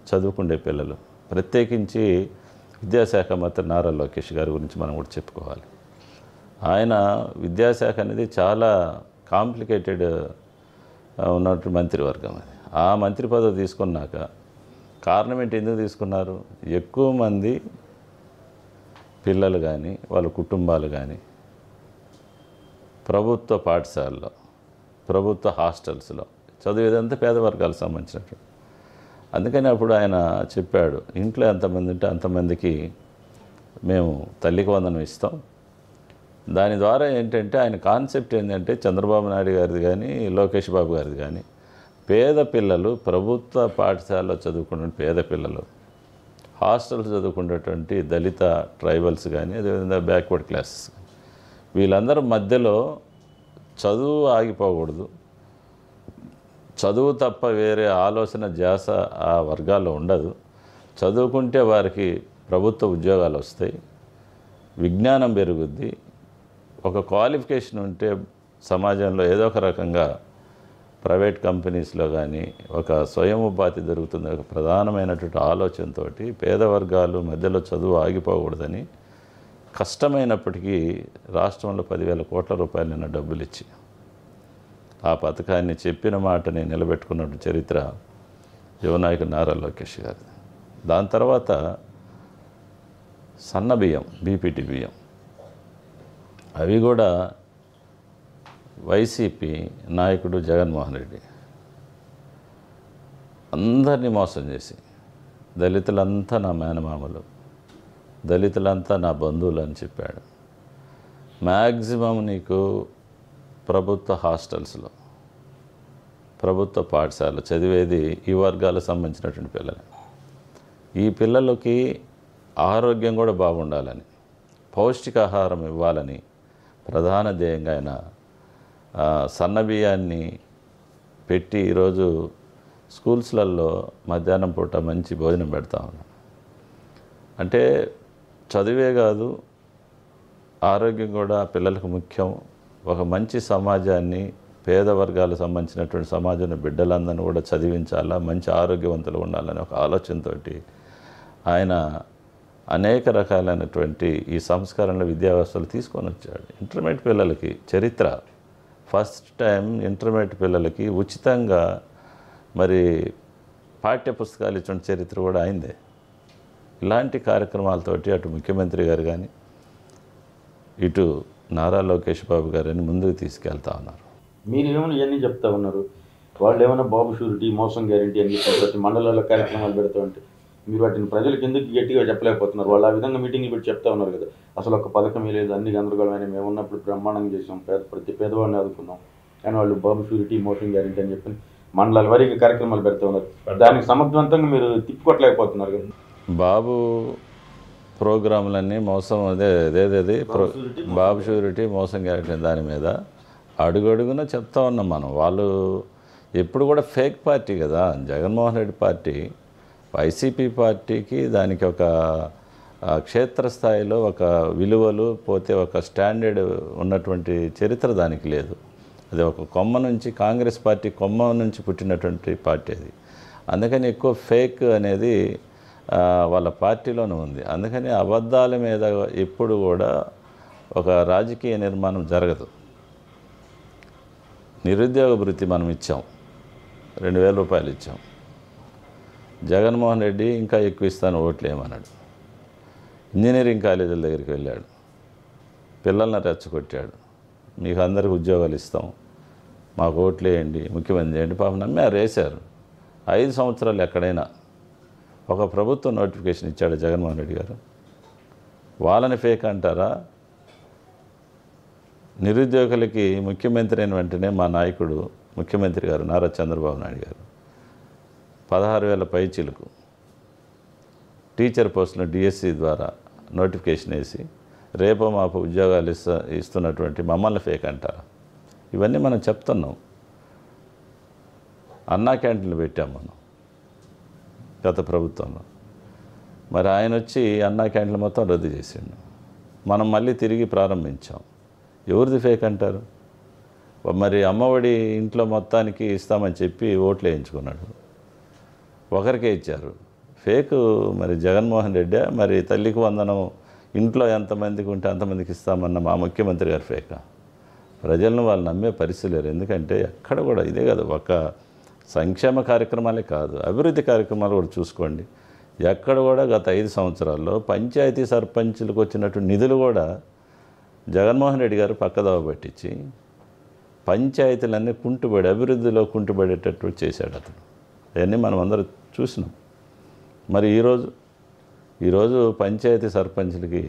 [SPEAKER 2] చదువుకునే పిల్లలు, ప్రత్యేకించి విద్యాశాఖ మంత్రి నారా లోకేష్ గారి గురించి మనం కూడా చెప్పుకోవాలి. ఆయన విద్యాశాఖ అనేది చాలా కాంప్లికేటెడ్ ఉన్నటువంటి మంత్రివర్గం. అది ఆ మంత్రి పదవి తీసుకున్నాక కారణం ఏంటి, ఎందుకు తీసుకున్నారు? ఎక్కువ మంది పిల్లలు కానీ వాళ్ళ కుటుంబాలు కానీ ప్రభుత్వ పాఠశాలలో, ప్రభుత్వ హాస్టల్స్లో చదివేదంతా పేద వర్గాలకు సంబంధించినట్టు. అందుకని అప్పుడు ఆయన చెప్పాడు, ఇంట్లో ఎంతమంది ఉంటే అంతమందికి మేము తల్లికి వందనం ఇస్తాం. దాని ద్వారా ఏంటంటే ఆయన కాన్సెప్ట్ ఏంటంటే చంద్రబాబు నాయుడు గారిది కానీ లోకేష్ బాబు గారిది కానీ పేద పిల్లలు, ప్రభుత్వ పాఠశాలలో చదువుకున్న పేద పిల్లలు, హాస్టల్స్ చదువుకునేటువంటి దళిత ట్రైబల్స్ కానీ అదేవిధంగా బ్యాక్వర్డ్ క్లాసెస్, వీళ్ళందరూ మధ్యలో చదువు ఆగిపోకూడదు, చదువు తప్ప వేరే ఆలోచన ధ్యాస ఆ వర్గాల్లో ఉండదు, చదువుకుంటే వారికి ప్రభుత్వ ఉద్యోగాలు వస్తాయి, విజ్ఞానం పెరుగుద్ది, ఒక క్వాలిఫికేషన్ ఉంటే సమాజంలో ఏదో ఒక రకంగా ప్రైవేట్ కంపెనీస్లో కానీ ఒక స్వయం ఉపాధి దొరుకుతుంది, ఒక ప్రధానమైనటువంటి ఆలోచనతో పేద వర్గాలు మధ్యలో చదువు ఆగిపోకూడదని కష్టమైనప్పటికీ రాష్ట్రంలో 10,000 కోట్ల రూపాయలైన డబ్బులు ఇచ్చి ఆ పథకాన్ని చెప్పిన మాటని నిలబెట్టుకున్న చరిత్ర యువనాయకుడు నారా లోకేష్ గారు. దాని తర్వాత సన్న బియ్యం, బీపీటీ బియ్యం, అవి కూడా వైసీపీ నాయకుడు జగన్మోహన్ రెడ్డి అందరినీ మోసం చేసి దళితులంతా నా మేనమామలు, దళితులంతా నా బంధువులు అని చెప్పాడు. మ్యాక్సిమం నీకు ప్రభుత్వ హాస్టల్స్లో, ప్రభుత్వ పాఠశాలలో చదివేది ఈ వర్గాలకు సంబంధించినటువంటి పిల్లలు. ఈ పిల్లలకి ఆరోగ్యం కూడా బాగుండాలని, పౌష్టికాహారం ఇవ్వాలని ప్రధాన ధ్యేయంగా ఆయన సన్నబియ్యాన్ని పెట్టి ఈరోజు స్కూల్స్లలో మధ్యాహ్నం పూట మంచి భోజనం పెడతా ఉన్నాం. అంటే చదివే కాదు, ఆరోగ్యం కూడా పిల్లలకు ముఖ్యం. ఒక మంచి సమాజాన్ని, పేద వర్గాలకు సంబంధించినటువంటి సమాజంలో బిడ్డలందరినీ కూడా చదివించాలా, మంచి ఆరోగ్యవంతులు ఉండాలని ఒక ఆలోచనతో ఆయన అనేక రకాలైనటువంటి ఈ సంస్కరణల విద్యా వ్యవస్థలు తీసుకొని వచ్చాడు. ఇంటర్మీడియట్ పిల్లలకి చరిత్ర, ఫస్ట్ టైం ఇంటర్మీడియట్ పిల్లలకి ఉచితంగా మరి పాఠ్యపుస్తకాలు ఇచ్చిన చరిత్ర కూడా అయిందే. ఇలాంటి కార్యక్రమాలతోటి అటు ముఖ్యమంత్రి గారు కానీ ఇటు నారా లోకేష్ బాబు గారిని ముందుకు తీసుకెళ్తా ఉన్నారు.
[SPEAKER 1] మీరేమో ఇవన్నీ చెప్తా ఉన్నారు. వాళ్ళు ఏమైనా బాబు షూరిటీ మోసం గ్యారెంటీ అని చెప్పి ప్రతి మండలాల్లో కార్యక్రమాలు పెడుతూ ఉంటే మీరు వాటిని ప్రజలకు ఎందుకు గట్టిగా చెప్పలేకపోతున్నారు? వాళ్ళు ఆ విధంగా మీటింగ్లు పెట్టి చెప్తా ఉన్నారు కదా, అసలు ఒక పథకమే లేదు, అన్ని గందరగోళమైన, మేము ఉన్నప్పుడు బ్రహ్మాండంగా చేసాం, ప్రతి పేదవాడిని ఆదుకున్నాం, కానీ వాళ్ళు బాబు షూరిటీ మోసం గ్యారెంటీ అని చెప్పి మండలాల వారికి కార్యక్రమాలు పెడుతూ ఉన్నారు. దానికి సమర్థవంతంగా మీరు తిప్పుకోవట్లేకపోతున్నారు కదా.
[SPEAKER 2] బాబు ప్రోగ్రాంలన్నీ మోసం, అదే బాబు షూరిటీ మోసం గ్యారెంటీ దాని మీద అడుగడుగున చెప్తా ఉన్నాం మనం. వాళ్ళు ఎప్పుడు కూడా ఫేక్ పార్టీ కదా జగన్మోహన్ రెడ్డి పార్టీ. వైసీపీ పార్టీకి దానికి ఒక క్షేత్రస్థాయిలో ఒక విలువలు పోతే ఒక స్టాండర్డ్ ఉన్నటువంటి చరిత్ర దానికి లేదు. అది ఒక కొమ్మ నుంచి, కాంగ్రెస్ పార్టీ కొమ్మ నుంచి పుట్టినటువంటి పార్టీ అది. అందుకని ఎక్కువ ఫేక్ అనేది వాళ్ళ పార్టీలోనే ఉంది. అందుకని అబద్ధాల మీద ఎప్పుడు కూడా ఒక రాజకీయ నిర్మాణం జరగదు. నిరుద్యోగ భృతి మనం ఇచ్చాం, 2000 రూపాయలు ఇచ్చాం. జగన్మోహన్ రెడ్డి ఇంకా ఎక్కువ ఇస్తాను ఓట్లేమన్నాడు. ఇంజనీరింగ్ కాలేజీల దగ్గరికి వెళ్ళాడు, పిల్లల్ని రెచ్చగొట్టాడు, మీకు అందరికి ఉద్యోగాలు ఇస్తాం, మాకు ఓట్లు వేయండి, ముఖ్యమంత్రి చేయండి. పాపం నమ్మారు, వేశారు. 5 సంవత్సరాలు ఎక్కడైనా ఒక ప్రభుత్వం నోటిఫికేషన్ ఇచ్చాడు జగన్మోహన్ రెడ్డి గారు? వాళ్ళని ఫేక్ అంటారా? నిరుద్యోగులకి ముఖ్యమంత్రి అయిన వెంటనే మా నాయకుడు ముఖ్యమంత్రి గారు నారా చంద్రబాబు నాయుడు గారు 16,000 పైచీలకు టీచర్ పోస్టులను డిఎస్సి ద్వారా నోటిఫికేషన్ వేసి రేపో మాపు ఉద్యోగాలు ఇస్తున్నటువంటి మమ్మల్ని ఫేక్ అంటారా? ఇవన్నీ మనం చెప్తున్నాం. అన్నా క్యాంటీన్లు పెట్టాం మనం గత ప్రభుత్వంలో. మరి ఆయన వచ్చి అన్నా క్యాంటీన్లు మొత్తం రద్దు చేసిండు. మనం మళ్ళీ తిరిగి ప్రారంభించాం. ఎవరిది ఫేక్ అంటారు? మరి అమ్మఒడి ఇంట్లో మొత్తానికి ఇస్తామని చెప్పి ఓట్లు వేయించుకున్నాడు, ఒకరికే ఇచ్చారు. ఫేక్ మరి జగన్మోహన్ రెడ్డి, మరి తల్లికి వందనం ఇంట్లో ఎంతమందికి ఉంటే అంతమందికి ఇస్తామన్న మా ముఖ్యమంత్రి గారు ఫేకా? ప్రజలను వాళ్ళు నమ్మే పరిస్థితి లేరు. ఎందుకంటే ఎక్కడ కూడా ఇదే కదా, ఒక సంక్షేమ కార్యక్రమాలే కాదు, అభివృద్ధి కార్యక్రమాలు కూడా చూసుకోండి. ఎక్కడ కూడా గత 5 సంవత్సరాల్లో పంచాయతీ సర్పంచులకు వచ్చినటువంటి నిధులు కూడా జగన్మోహన్ రెడ్డి గారు పక్కదోవ పట్టించి పంచాయతీలన్నీ కుంటుబడి, అభివృద్ధిలో కుంటుబడేటట్టు చేశాడు అతను. అవన్నీ మనం అందరూ చూసినాం. మరి ఈరోజు పంచాయతీ సర్పంచులకి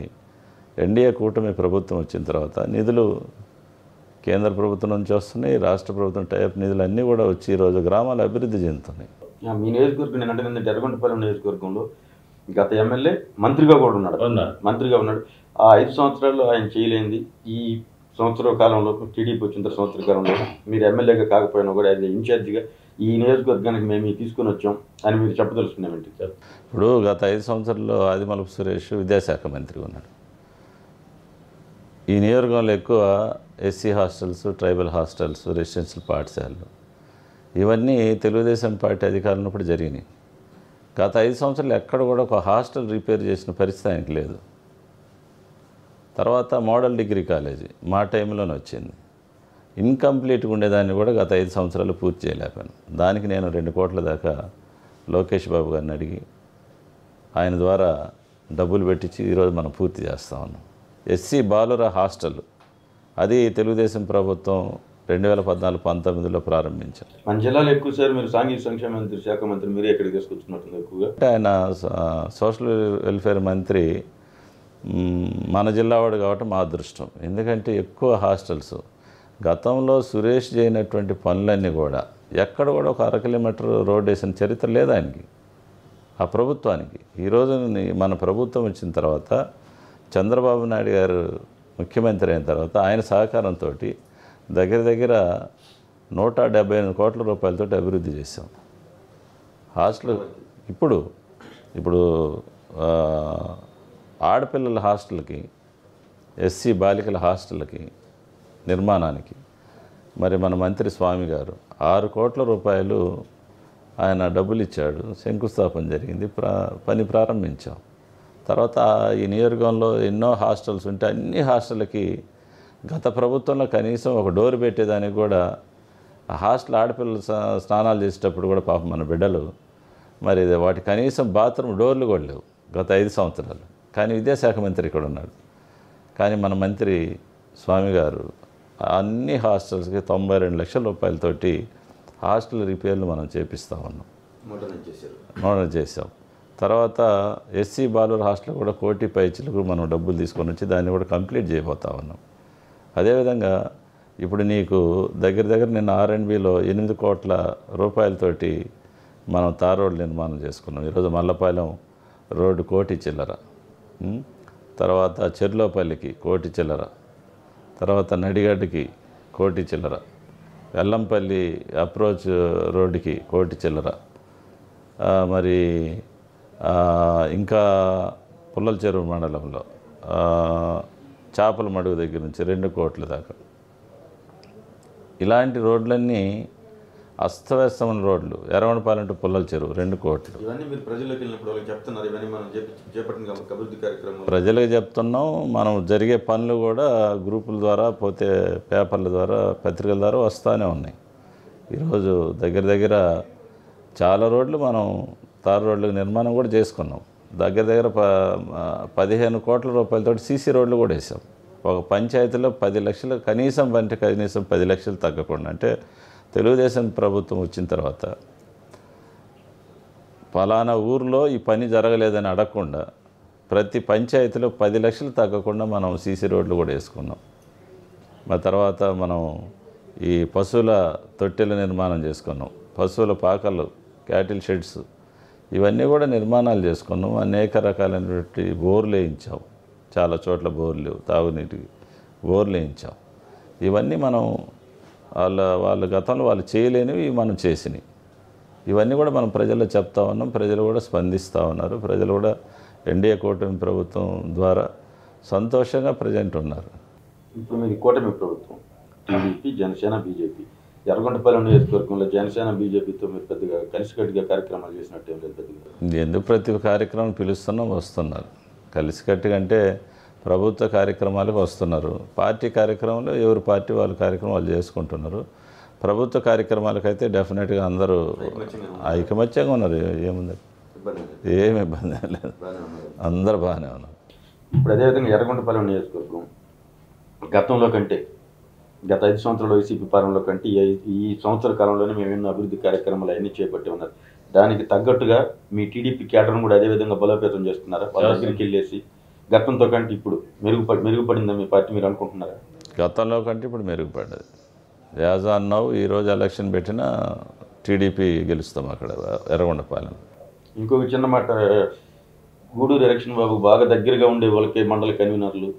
[SPEAKER 2] ఎన్డీఏ కూటమి ప్రభుత్వం వచ్చిన తర్వాత నిధులు కేంద్ర ప్రభుత్వం నుంచి వస్తున్నాయి, రాష్ట్ర ప్రభుత్వం టైప్ నిధులు అన్నీ కూడా వచ్చి ఈరోజు గ్రామాలు అభివృద్ధి చెందుతున్నాయి.
[SPEAKER 1] మీ నియోజకవర్గం నేనంటే ఎర్రగొండపాలెం నియోజకవర్గంలో గత ఎమ్మెల్యే మంత్రిగా కూడా ఉన్నాడు. ఆ 5 సంవత్సరాల్లో ఆయన చేయలేంది ఈ సంవత్సర కాలంలో, టీడీపీ వచ్చిన సంవత్సర కాలంలో మీరు ఎమ్మెల్యేగా కాకపోయినా కూడా అది ఇన్ఛార్జిగా ఈ నియోజకవర్గానికి మేము తీసుకుని వచ్చాం అని మీరు చెప్పదలుచుకున్నామేంటి?
[SPEAKER 2] ఇప్పుడు గత 5 సంవత్సరాల్లో ఆదిమూలపు సురేష్ విద్యాశాఖ మంత్రిగా ఉన్నాడు. ఈ నియోజకవర్గంలో ఎక్కువ SC hostels, tribal hostels, residential పాఠశాలలు ఇవన్నీ తెలుగుదేశం పార్టీ అధికారంలో కూడా జరిగినాయి. గత 5 సంవత్సరాలు ఎక్కడ కూడా ఒక హాస్టల్ రిపేర్ చేసిన పరిస్థితి ఆయనకి లేదు. తర్వాత మోడల్ డిగ్రీ కాలేజీ మా టైంలోనే వచ్చింది. ఇన్కంప్లీట్గా ఉండేదాన్ని కూడా గత 5 సంవత్సరాలు పూర్తి చేయలేకపోయాను. దానికి నేను 2 కోట్ల దాకా లోకేష్ బాబు గారిని అడిగి ఆయన ద్వారా డబ్బులు పెట్టించి ఈరోజు మనం పూర్తి చేస్తా ఉన్నాం. ఎస్సీ బాలుర హాస్టల్ అది తెలుగుదేశం ప్రభుత్వం 2014-19లో ప్రారంభించారు.
[SPEAKER 1] మన జిల్లాలో ఎక్కువ సార్ మీరు సాంఘిక సంక్షేమ మంత్రి శాఖ మంత్రి మీరే ఎక్కడికి తీసుకొచ్చుకున్నట్టుంది ఎక్కువగా.
[SPEAKER 2] అంటే ఆయన సోషల్ వెల్ఫేర్ మంత్రి మన జిల్లావాడు కాబట్టి మా అదృష్టం. ఎందుకంటే ఎక్కువ హాస్టల్స్ గతంలో సురేష్ చేయనటువంటి పనులన్నీ కూడా ఎక్కడ కూడా ఒక 1/2 కిలోమీటర్ రోడ్ వేసిన చరిత్ర లేదు ఆయనకి, ఆ ప్రభుత్వానికి. ఈరోజు మన ప్రభుత్వం వచ్చిన తర్వాత చంద్రబాబు నాయుడు గారు ముఖ్యమంత్రి అయిన తర్వాత ఆయన సహకారంతో దగ్గర 178 కోట్ల రూపాయలతో అభివృద్ధి చేశాం. హాస్టల్ ఇప్పుడు ఆడపిల్లల హాస్టల్కి, ఎస్సీ బాలికల హాస్టల్కి నిర్మాణానికి మరి మన మంత్రి స్వామి గారు 6 కోట్ల రూపాయలు ఆయన డబ్బులు ఇచ్చాడు, శంకుస్థాపన జరిగింది, పని ప్రారంభించాం. తర్వాత ఈ నియోజకవర్గంలో ఎన్నో హాస్టల్స్ ఉంటే అన్ని హాస్టళ్ళకి గత ప్రభుత్వంలో కనీసం ఒక డోర్ పెట్టేదానికి కూడా ఆ హాస్టల్ ఆడపిల్లలు స్నానాలు చేసేటప్పుడు కూడా పాపం మన బిడ్డలు మరి వాటి కనీసం బాత్రూమ్ డోర్లు కూడా లేవు గత 5 సంవత్సరాలు. కానీ విద్యాశాఖ మంత్రి ఇక్కడ ఉన్నాడు. కానీ మన మంత్రి స్వామి గారు అన్ని హాస్టల్స్కి 92 లక్షల రూపాయలతోటి హాస్టల్ రిపేర్లు మనం చేపిస్తూ ఉన్నాం,
[SPEAKER 1] మోడర్న్
[SPEAKER 2] మోడర్న్ చేసాం. తర్వాత ఎస్సీ బాలుర హాస్టల్ కూడా 1 కోటి పైచలకు మనం డబ్బులు తీసుకొని వచ్చి దాన్ని కూడా కంప్లీట్ చేయబోతా ఉన్నాం. అదేవిధంగా ఇప్పుడు నీకు దగ్గర నిన్న R&Bలో 8 కోట్ల రూపాయలతోటి మనం తార్ రోడ్డు నిర్మాణం చేసుకున్నాం. ఈరోజు మల్లపాలెం రోడ్డు 1 కోటి చిల్లర, తర్వాత చెర్లోపల్లికి 1 కోటి చిల్లర, తర్వాత నడిగడ్డకి 1 కోటి చిల్లర, వెల్లంపల్లి అప్రోచ్ రోడ్డుకి 1 కోటి చిల్లర, మరి ఇంకా పుల్లల చెరువు మండలంలో చేపల మడుగు దగ్గర నుంచి 2 కోట్ల దాకా. ఇలాంటి రోడ్లన్నీ అస్తవ్యస్తమైన రోడ్లు. ఎర్రగొండపాలెం టు పుల్లల చెరువు 2 కోట్లు.
[SPEAKER 1] ఇవన్నీ మీరు ప్రజల్లోకి వెళ్ళినప్పుడు వాళ్ళకి చెప్తున్నారు, ఇవన్నీ మనం చేపట్టిన అభివృద్ధి కార్యక్రమం
[SPEAKER 2] ప్రజలకు చెప్తున్నాం. మనం జరిగే పనులు కూడా గ్రూపుల ద్వారా, పోతే పేపర్ల ద్వారా, పత్రికల ద్వారా వస్తూనే ఉన్నాయి. ఈరోజు దగ్గర చాలా రోడ్లు మనం తార్ రోడ్ల నిర్మాణం కూడా చేసుకున్నాం. దగ్గర 15 కోట్ల రూపాయలతో సీసీ రోడ్లు కూడా వేసాం. ఒక పంచాయతీలో 10 లక్షలు కనీసం 10 లక్షలు తగ్గకుండా. అంటే తెలుగుదేశం ప్రభుత్వం వచ్చిన తర్వాత ఫలానా ఊరిలో ఈ పని జరగలేదని అడగకుండా ప్రతి పంచాయతీలో 10 లక్షలు తగ్గకుండా మనం సీసీ రోడ్లు కూడా వేసుకున్నాం. మా తర్వాత మనం ఈ పశువుల తొట్టెల నిర్మాణం చేసుకున్నాం, పశువుల పాకలు, క్యాటిల్ షెడ్స్, ఇవన్నీ కూడా నిర్మాణాలు చేసుకున్నాం. అనేక రకాలైనటువంటి బోర్లు వేయించాం, చాలా చోట్ల బోర్లు, తాగునీటికి బోర్లు వేయించాం. ఇవన్నీ మనం వాళ్ళ గతంలో వాళ్ళు చేయలేనివి మనం చేసినాయి. ఇవన్నీ కూడా మనం ప్రజల్లో చెప్తా ఉన్నాం. ప్రజలు కూడా స్పందిస్తూ ఉన్నారు. ప్రజలు కూడా ఎన్డీఏ కూటమి ప్రభుత్వం ద్వారా సంతోషంగా ప్రజెంట్ ఉన్నారు.
[SPEAKER 1] ఇప్పుడు మీది కూటమి ప్రభుత్వం, టీడీపీ, జనసేన, బీజేపీ. ఎర్రగొండపాలెం నియోజకవర్గంలో జనసేన, బీజేపీతో మీరు పెద్దగా కలిసికట్టుగా కార్యక్రమాలు చేసినట్టు ఏం లేదు పెద్దగా.
[SPEAKER 2] ఎందుకు ప్రతి కార్యక్రమం పిలుస్తున్నాం, వస్తున్నారు. కలిసికట్టుగా అంటే ప్రభుత్వ కార్యక్రమాలకు వస్తున్నారు. పార్టీ కార్యక్రమాలు ఎవరి పార్టీ వాళ్ళ కార్యక్రమం వాళ్ళు చేసుకుంటున్నారు. ప్రభుత్వ కార్యక్రమాలకైతే డెఫినెట్గా అందరూ ఐకమత్యంగా ఉన్నారు. ఏముంది, ఏమి ఇబ్బంది లేదు, అందరూ బాగానే ఉన్నారు.
[SPEAKER 1] ఇప్పుడు అదేవిధంగా ఎర్రగొండపాలెం నియోజకవర్గం గతంలో కంటే, గత 5 సంవత్సరాల వైసీపీ పాలనలో కంటే ఈ సంవత్సర కాలంలోనే మేము ఎన్నో అభివృద్ధి కార్యక్రమాలు అవన్నీ చేపట్టి ఉన్నారు. దానికి తగ్గట్టుగా మీ టీడీపీ క్యాడర్ను కూడా అదేవిధంగా బలోపేతం చేస్తున్నారా? వాళ్ళ దగ్గరికి వెళ్ళేసి గతంతో కంటే ఇప్పుడు మెరుగుపడిందా మీ పార్టీ మీరు అనుకుంటున్నారా?
[SPEAKER 2] గతంలో కంటే ఇప్పుడు మెరుగుపడ్డది. యాజ్ ఆన్ నౌ ఈరోజు ఎలక్షన్ పెట్టినా టీడీపీ గెలుస్తాం అక్కడ ఎర్రగొండపాలెం.
[SPEAKER 1] ఇంకొక చిన్న మాట, గూడూరు ఎలక్షన్ బాబు బాగా దగ్గరగా ఉండే వాళ్ళకి మండల కన్వీనర్లు.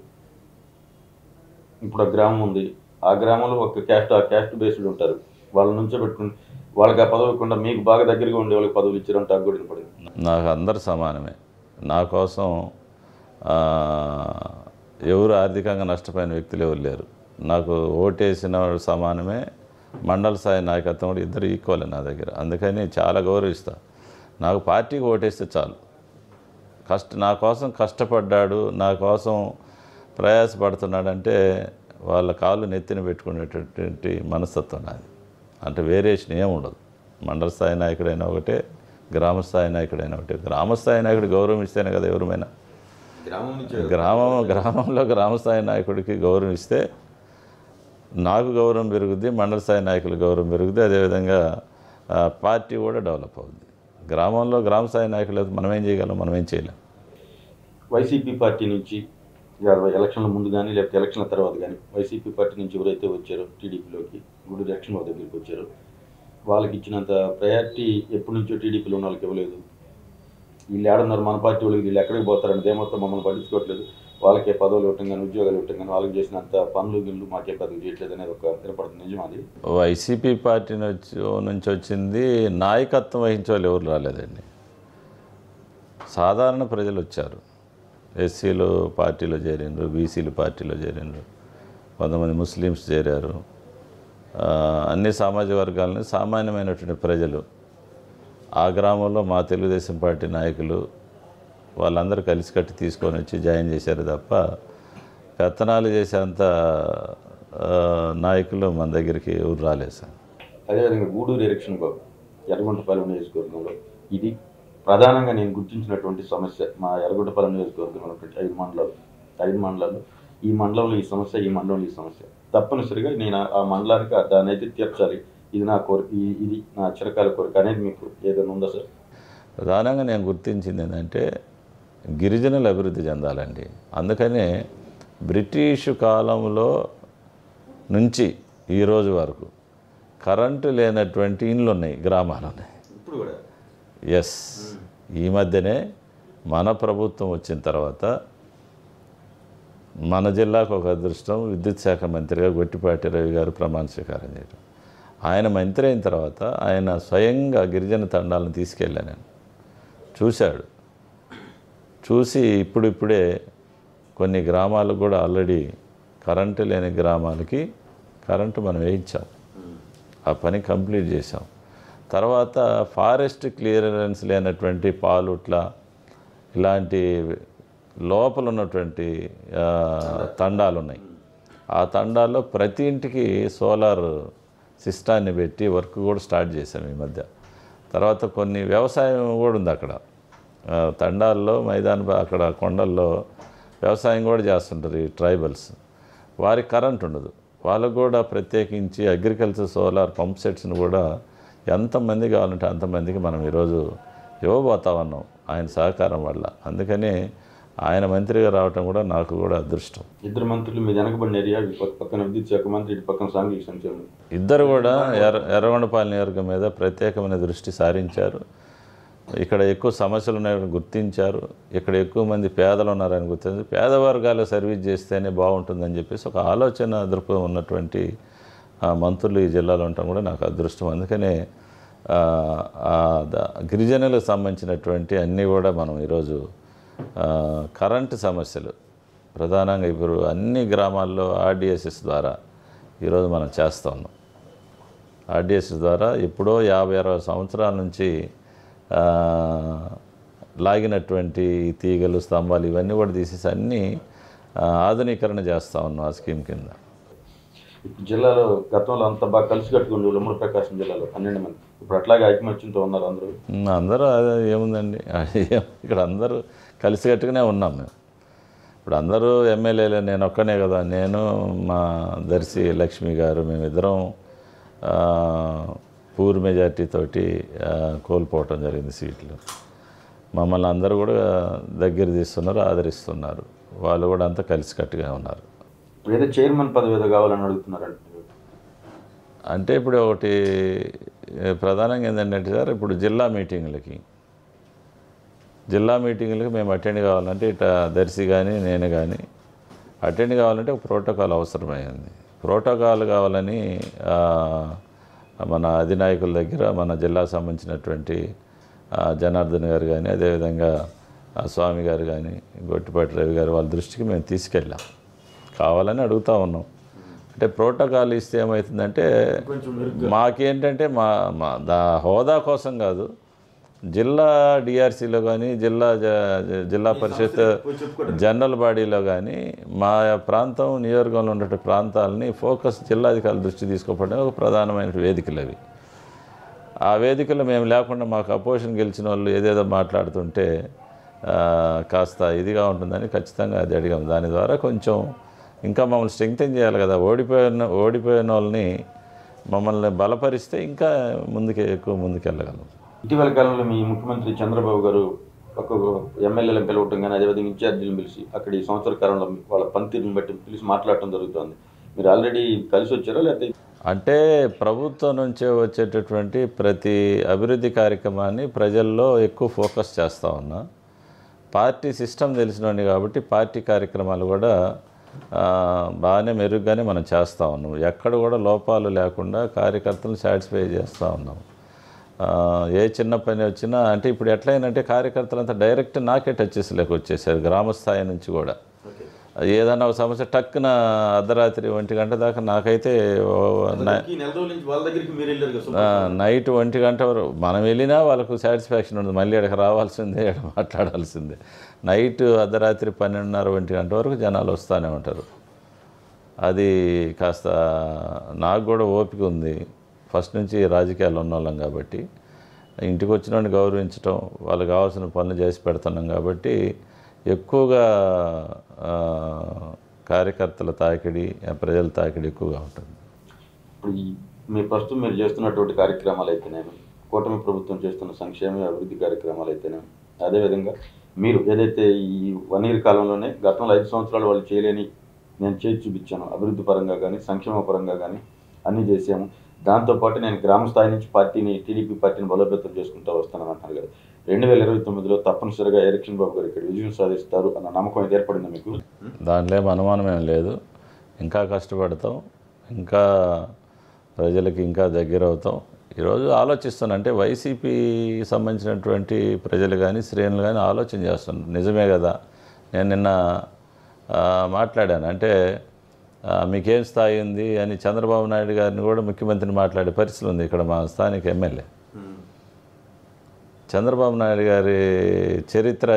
[SPEAKER 1] ఇప్పుడు ఆ గ్రామం ఉంది, ఆ గ్రామంలో ఒక క్యాస్ట్ బేస్డ్ ఉంటారు. వాళ్ళ నుంచో పెట్టుకుని వాళ్ళకి ఆ పదవి ఇవ్వకుండా మీకు బాగా దగ్గరగా ఉండే వాళ్ళకి పదవులు ఇచ్చారంటే ఆ కూడా పడింది.
[SPEAKER 2] నాకు అందరు సమానమే. నా కోసం ఎవరు ఆర్థికంగా నష్టపోయిన వ్యక్తులు ఎవరు లేరు. నాకు ఓటేసిన సమానమే, మండల స్థాయి నాయకత్వం కూడా ఇద్దరు ఈక్వల్ నా దగ్గర. అందుకని చాలా గౌరవిస్తా. నాకు పార్టీకి ఓటేస్తే చాలు. నా కోసం కష్టపడ్డాడు, నా కోసం ప్రయాసపడుతున్నాడంటే వాళ్ళ కాళ్ళు నెత్తిన పెట్టుకునేటటువంటి మనస్తత్వం నాది. అంటే వేరియేషన్ ఏమి ఉండదు. మండల స్థాయి నాయకుడైనా ఒకటే, గ్రామ స్థాయి నాయకుడైనా ఒకటే. గ్రామ స్థాయి నాయకుడు గౌరవం ఇస్తేనే కదా ఎవరిమైనా. గ్రామంలో గ్రామస్థాయి నాయకుడికి గౌరవం ఇస్తే నాకు గౌరవం పెరుగుద్ది, మండల స్థాయి నాయకుల గౌరవం పెరుగుద్ది. అదేవిధంగా పార్టీ కూడా డెవలప్ అవుద్ది. గ్రామంలో గ్రామస్థాయి నాయకులు మనం ఏం చేయగలం, మనం ఏం చేయలేం.
[SPEAKER 1] వైసీపీ పార్టీ నుంచి ఎలక్షన్ల ముందు కానీ లేకపోతే ఎలక్షన్ల తర్వాత కానీ వైసీపీ పార్టీ నుంచి ఎవరైతే వచ్చారో టీడీపీలోకి, గూడూరు ఎలక్షన్ వాళ్ళ దగ్గరికి వచ్చారో వాళ్ళకి ఇచ్చినంత ప్రయారిటీ ఎప్పటి నుంచో టీడీపీలో ఉన్న వాళ్ళకి ఇవ్వలేదు. వీళ్ళు ఏడున్నారు మన పార్టీ వాళ్ళకి, వీళ్ళు ఎక్కడికి పోతారని ఏమొత్తం మమ్మల్ని పట్టించుకోవట్లేదు, వాళ్ళకే పదవులు ఇవ్వటం కానీ ఉద్యోగాలు ఇవ్వటం కానీ వాళ్ళకి చేసినంత పనులు గిళ్ళు మాకే పదవులు చేయట్లేదు అనేది ఒక ఏర్పడుతుంది. నిజమాది
[SPEAKER 2] వైసీపీ పార్టీ నుంచి వచ్చింది, నాయకత్వం వహించే వాళ్ళు ఎవరు రాలేదండి. సాధారణ ప్రజలు వచ్చారు. ఎస్సీలు పార్టీలో చేరినారు, బీసీలు పార్టీలో చేరినారు, కొంతమంది ముస్లిమ్స్ చేరారు. అన్ని సామాజిక వర్గాలని సామాన్యమైనటువంటి ప్రజలు ఆ గ్రామంలో మా తెలుగుదేశం పార్టీ నాయకులు వాళ్ళందరూ కలిసికట్టి తీసుకొని వచ్చి జాయిన్ చేశారు తప్ప పెత్తనాలు చేసేంత నాయకులు మన దగ్గరికి ఎవరు రాలేదు సార్.
[SPEAKER 1] అదేవిధంగా గూడూరు ఎలక్షన్ బాబు ఎర్రగొండపాలెం నియోజకవర్గంలో ఇది ప్రధానంగా నేను గుర్తించినటువంటి సమస్య. మా ఎర్రగొండపాలెం నియోజకవర్గంలో ఉన్నటువంటి 5 మండలాలు, ఈ మండలంలో ఈ సమస్య, ఈ మండలంలో ఈ సమస్య. తప్పనిసరిగా నేను ఆ మండలానికి దాన్ని అయితే తీర్చాలి. ఇది నా కోరిక, ఇది నా చిరకాల కోరిక అనేది మీకు ఏదైనా ఉందా సార్?
[SPEAKER 2] ప్రధానంగా నేను గుర్తించింది ఏంటంటే గిరిజనులు అభివృద్ధి చెందాలండి. అందుకనే బ్రిటిష్ కాలంలో నుంచి ఈరోజు వరకు కరెంటు లేనటువంటి ఇండ్లు ఉన్నాయి, గ్రామాలు ఉన్నాయి.
[SPEAKER 1] ఇప్పుడు కూడా
[SPEAKER 2] ఎస్, ఈ మధ్యనే మన ప్రభుత్వం వచ్చిన తర్వాత మన జిల్లాకు ఒక అదృష్టం, విద్యుత్ శాఖ మంత్రిగా గొట్టిపాటి రవి గారు ప్రమాణ స్వీకారం చేయడం. ఆయన మంత్రి అయిన తర్వాత ఆయన స్వయంగా గిరిజన తండాలను తీసుకెళ్ళాను, నేను చూశాడు. చూసి ఇప్పుడిప్పుడే కొన్ని గ్రామాలకు కూడా ఆల్రెడీ కరెంటు లేని గ్రామాలకి కరెంటు మనం వేయించాం, ఆ పని కంప్లీట్ చేసాం. తర్వాత ఫారెస్ట్ క్లియరెన్స్ లేనటువంటి పాలుట్ల ఇలాంటి లోపల ఉన్నటువంటి తండాలు ఉన్నాయి. ఆ తండాల్లో ప్రతి ఇంటికి సోలార్ సిస్టాన్ని పెట్టి వర్క్ కూడా స్టార్ట్ చేసాం ఈ మధ్య. తర్వాత కొన్ని వ్యవసాయం కూడా ఉంది అక్కడ తండాల్లో, అక్కడ కొండల్లో వ్యవసాయం కూడా చేస్తుంటారు ఈ ట్రైబల్స్. వారికి కరెంట్ ఉండదు, వాళ్ళకు కూడా ప్రత్యేకించి అగ్రికల్చర్ సోలార్ పంప్ సెట్స్ని కూడా ఎంతమంది కావాలంటే అంతమందికి మనం ఈరోజు ఇవ్వబోతా ఉన్నాం ఆయన సహకారం వల్ల. అందుకని ఆయన మంత్రిగా రావటం కూడా నాకు కూడా అదృష్టం.
[SPEAKER 1] ఇద్దరు మంత్రులు మీద వెనకబడిన ఏరియా, పక్కన విద్యుత్ శాఖ మంత్రి, ఇటు పక్కన సాంఘిక సంక్షేమం,
[SPEAKER 2] ఇద్దరు కూడా ఎర్రగొండపాలెం నియోజకవర్గం మీద ప్రత్యేకమైన దృష్టి సారించారు. ఇక్కడ ఎక్కువ సమస్యలు ఉన్నాయని గుర్తించారు, ఇక్కడ ఎక్కువ మంది పేదలు ఉన్నారని గుర్తించారు. పేద వర్గాలకు సర్వీస్ చేస్తేనే బాగుంటుందని చెప్పేసి ఒక ఆలోచన దృక్పథం ఉన్నటువంటి మంత్రులు ఈ జిల్లాలో ఉండటం కూడా నాకు అదృష్టం. అందుకనే గిరిజనులకు సంబంధించినటువంటి అన్నీ కూడా మనం ఈరోజు కరెంటు సమస్యలు ప్రధానంగా ఇప్పుడు అన్ని గ్రామాల్లో ఆర్డిఎస్ఎస్ ద్వారా ఈరోజు మనం చేస్తూ ఉన్నాం. ఆర్డిఎస్ఎస్ ద్వారా ఎప్పుడో 50-60 సంవత్సరాల నుంచి లాగినటువంటి తీగలు, స్తంభాలు ఇవన్నీ కూడా తీసేసి అన్నీ ఆధునీకరణ చేస్తూ ఉన్నాం ఆ స్కీమ్ కింద.
[SPEAKER 1] ఇప్పుడు జిల్లాలో గతంలో అంత బాగా కలిసి కట్టుకుని ఉమ్మడి ప్రకాశం జిల్లాలో 12 మంది, ఇప్పుడు అట్లాగే ఐకమత్యంతో ఉన్నారు అందరూ.
[SPEAKER 2] అందరూ ఏముందండి, ఇక్కడ అందరూ కలిసికట్టుగానే ఉన్నాం మేము. ఇప్పుడు అందరూ ఎమ్మెల్యేలే, నేను ఒక్కనే కదా, నేను మా దర్శి లక్ష్మి గారు, మేమిద్దరం పూర్ మెజార్టీ తోటి కోల్పోవటం జరిగింది సీట్లు. మమ్మల్ని అందరూ కూడా దగ్గర తీస్తున్నారు, ఆదరిస్తున్నారు. వాళ్ళు కూడా అంతా కలిసికట్టుగా ఉన్నారు.
[SPEAKER 1] ఏదో చైర్మన్ పదవి ఏదో కావాలని అడుగుతున్నారంటే,
[SPEAKER 2] అంటే ఇప్పుడు ఒకటి ప్రధానంగా ఏంటంటే సార్, ఇప్పుడు జిల్లా మీటింగులకి మేము అటెండ్ కావాలంటే ఇట్లా దర్శి కానీ నేను కానీ అటెండ్ కావాలంటే ఒక ప్రోటోకాల్ అవసరమైంది. ప్రోటోకాల్ కావాలని మన అధినాయకుల దగ్గర మన జిల్లాకు సంబంధించినటువంటి జనార్దన్ గారు కానీ, అదేవిధంగా స్వామి గారు కానీ, గొట్టిపాటి రవి గారు వాళ్ళ దృష్టికి మేము తీసుకెళ్ళాం, కావాలని అడుగుతూ ఉన్నాం. అంటే ప్రోటోకాల్ ఇస్తే ఏమవుతుందంటే మాకేంటంటే మా హోదా కోసం కాదు, జిల్లా డిఆర్సీలో కానీ జిల్లా పరిషత్ జనరల్ బాడీలో కానీ మా ప్రాంతం నియోజకవర్గంలో ఉన్న ప్రాంతాలని ఫోకస్ జిల్లాధికారుల దృష్టి తీసుకోవడం ఒక ప్రధానమైన వేదికలు అవి. ఆ వేదికలు మేము లేకుండా మాకు అపోజిషన్ గెలిచిన వాళ్ళు ఏదేదో మాట్లాడుతుంటే కాస్త ఇదిగా ఉంటుందని ఖచ్చితంగా అది అడిగాం. దాని ద్వారా కొంచెం ఇంకా మమ్మల్ని స్ట్రెంగ్తెన్ చేయాలి కదా, ఓడిపోయిన వాళ్ళని మమ్మల్ని బలపరిస్తే ఇంకా ఎక్కువ ముందుకెళ్ళగలం.
[SPEAKER 1] ఇటీవల కాలంలో మీ ముఖ్యమంత్రి చంద్రబాబు గారు ఒక్కొక్క ఎమ్మెల్యేలను పిలవటం కానీ, అదేవిధంగా ఇన్ఛార్జీలను పిలిచి అక్కడ ఈ సంవత్సర కాలంలో వాళ్ళ పనితీరుని బట్టి పిలిచి మాట్లాడటం జరుగుతుంది. మీరు ఆల్రెడీ కలిసి వచ్చారా లేకపోతే?
[SPEAKER 2] అంటే ప్రభుత్వం నుంచే వచ్చేటటువంటి ప్రతి అభివృద్ధి కార్యక్రమాన్ని ప్రజల్లో ఎక్కువ ఫోకస్ చేస్తూ ఉన్నా. పార్టీ సిస్టమ్ తెలిసినోండి కాబట్టి పార్టీ కార్యక్రమాలు కూడా బాగానే మెరుగ్గానే మనం చేస్తూ ఉన్నాం. ఎక్కడ కూడా లోపాలు లేకుండా కార్యకర్తలను సాటిస్ఫై చేస్తూ ఉన్నాం. ఏ చిన్న పని వచ్చినా అంటే ఇప్పుడు ఎట్లయినంటే కార్యకర్తలంతా డైరెక్ట్ నాకే టచెస్లోకి వచ్చేసారు, గ్రామ స్థాయి నుంచి కూడా. ఏదన్నా ఒక సమస్య టక్కున అర్ధరాత్రి 1 గంట దాకా నాకైతే నైట్ 1 గంట వరకు మనం వెళ్ళినా వాళ్ళకు సాటిస్ఫాక్షన్ ఉండదు, మళ్ళీ అక్కడికి రావాల్సిందే, అక్కడ మాట్లాడాల్సిందే. నైట్ అర్ధరాత్రి 12:30-1 గంట వరకు జనాలు వస్తూనే ఉంటారు. అది కాస్త నాకు కూడా ఓపిక ఉంది, ఫస్ట్ నుంచి రాజకీయాలు ఉన్న వాళ్ళం కాబట్టి. ఇంటికి వచ్చిన వాడిని గౌరవించడం, వాళ్ళకి కావాల్సిన పనులు చేసి పెడుతున్నాం కాబట్టి ఎక్కువగా కార్యకర్తల తాకిడి, ప్రజల తాకిడి ఎక్కువగా ఉంటుంది.
[SPEAKER 1] ఇప్పుడు ఈ ప్రస్తుతం మీరు చేస్తున్నటువంటి కార్యక్రమాలు అయితేనేమి, కూటమి ప్రభుత్వం చేస్తున్న సంక్షేమ అభివృద్ధి కార్యక్రమాలు అయితేనేమి, అదేవిధంగా మీరు ఏదైతే ఈ 1 year కాలంలోనే గతంలో 5 సంవత్సరాలు వాళ్ళు చేయలేని నేను చేసి చూపించాను, అభివృద్ధి పరంగా కానీ సంక్షేమ పరంగా కానీ అన్నీ చేసాము. దాంతోపాటు నేను గ్రామ స్థాయి నుంచి టీడీపీ పార్టీని బలోపేతం చేసుకుంటూ వస్తానని అంటున్నారు కదా. 2029లో తప్పనిసరిగా ఎలక్షన్ బాబు గారు ఇక్కడ విజయం సాధిస్తారు అన్న నమ్మకం అయితే ఏర్పడిందా మీకు?
[SPEAKER 2] దాంట్లో అనుమానం ఏం లేదు. ఇంకా కష్టపడతాం, ఇంకా ప్రజలకి ఇంకా దగ్గర అవుతాం. ఈరోజు ఆలోచిస్తున్నాను, అంటే వైసీపీ సంబంధించినటువంటి ప్రజలు కానీ శ్రేణులు కానీ ఆలోచన చేస్తున్నారు. నిజమే కదా, నేను నిన్న మాట్లాడాను. అంటే మీకేం స్థాయి ఉంది అని చంద్రబాబు నాయుడు గారిని కూడా ముఖ్యమంత్రిని మాట్లాడే పరిస్థితి ఉంది. ఇక్కడ మా స్థానిక ఎమ్మెల్యే చంద్రబాబు నాయుడు గారి చరిత్ర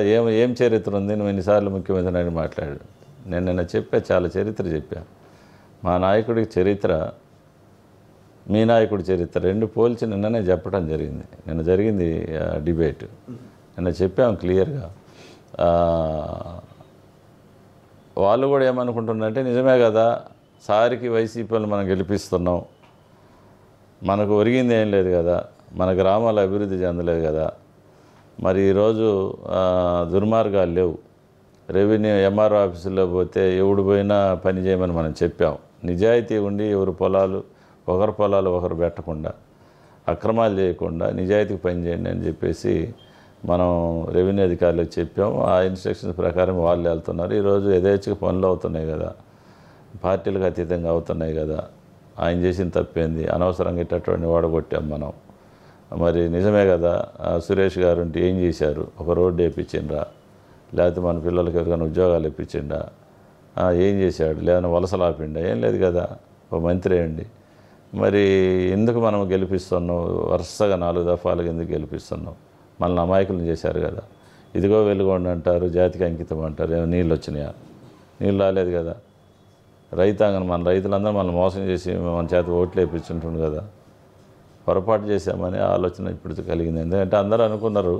[SPEAKER 2] ఏం చరిత్ర ఉంది, నువ్వు ఎన్నిసార్లు ముఖ్యమంత్రి నాయుడు మాట్లాడాడు. నేను నిన్న చాలా చరిత్ర చెప్పాను. మా నాయకుడికి చరిత్ర, మీ నాయకుడి చరిత్ర రెండు పోల్చి నిన్ననే చెప్పడం జరిగింది. నిన్న జరిగింది డిబేట్, నిన్న చెప్పాం క్లియర్గా. వాళ్ళు కూడా ఏమనుకుంటున్నారంటే నిజమే కదా, సారికి వైసీపీని మనం గెలిపిస్తున్నాం, మనకు ఒరిగింది ఏం లేదు కదా, మన గ్రామాలు అభివృద్ధి చెందలేదు కదా, మరి ఈరోజు దుర్మార్గాలు లేవు, రెవెన్యూ ఎంఆర్ఓ ఆఫీసులో పోతే ఎవడు పోయినా పని చేయమని మనం చెప్పాం. నిజాయితీ ఉండి ఒకరి పొలాలు ఒకరు పెట్టకుండా, అక్రమాలు చేయకుండా నిజాయితీకి పని చేయండి అని చెప్పేసి మనం రెవెన్యూ అధికారులకు చెప్పాం. ఆ ఇన్స్ట్రక్షన్స్ ప్రకారం వాళ్ళు వెళ్తున్నారు. ఈరోజు యథేచ్ఛగా పనులు అవుతున్నాయి కదా, పార్టీలకు అతీతంగా అవుతున్నాయి కదా. ఆయన చేసిన తప్పేంది, అనవసరంగా ఇట్టటువంటి వాడగొట్టాం మనం. మరి నిజమే కదా, సురేష్ గారు ఉంటే ఏం చేశారు, ఒక రోడ్డు వేయించిండ్రా, లేకపోతే మన పిల్లలకి ఎవరికైనా ఉద్యోగాలు ఇప్పించిండా, ఏం చేశాడు, లేదన్నా వలసలు ఆపిండా, ఏం లేదు కదా, ఒక మంత్రి అయ్యండి. మరి ఎందుకు మనం గెలిపిస్తున్నాం, వరుసగా 4 దఫాలుగా ఎందుకు గెలిపిస్తున్నాం? మనల్ని అమాయకులను చేశారు కదా. ఇదిగో వెలుగొండ అంటారు, జాతికి అంకితం అంటారు, ఏమో నీళ్ళు వచ్చినాయా? నీళ్ళు రాలేదు కదా. రైతాంగం, మన రైతులందరూ మనం మోసం చేసి మన చేత ఓట్లు వేయించుంటుంది కదా. పొరపాటు చేశామనే ఆలోచన ఇప్పుడు కలిగింది. ఎందుకంటే అందరూ అనుకున్నారు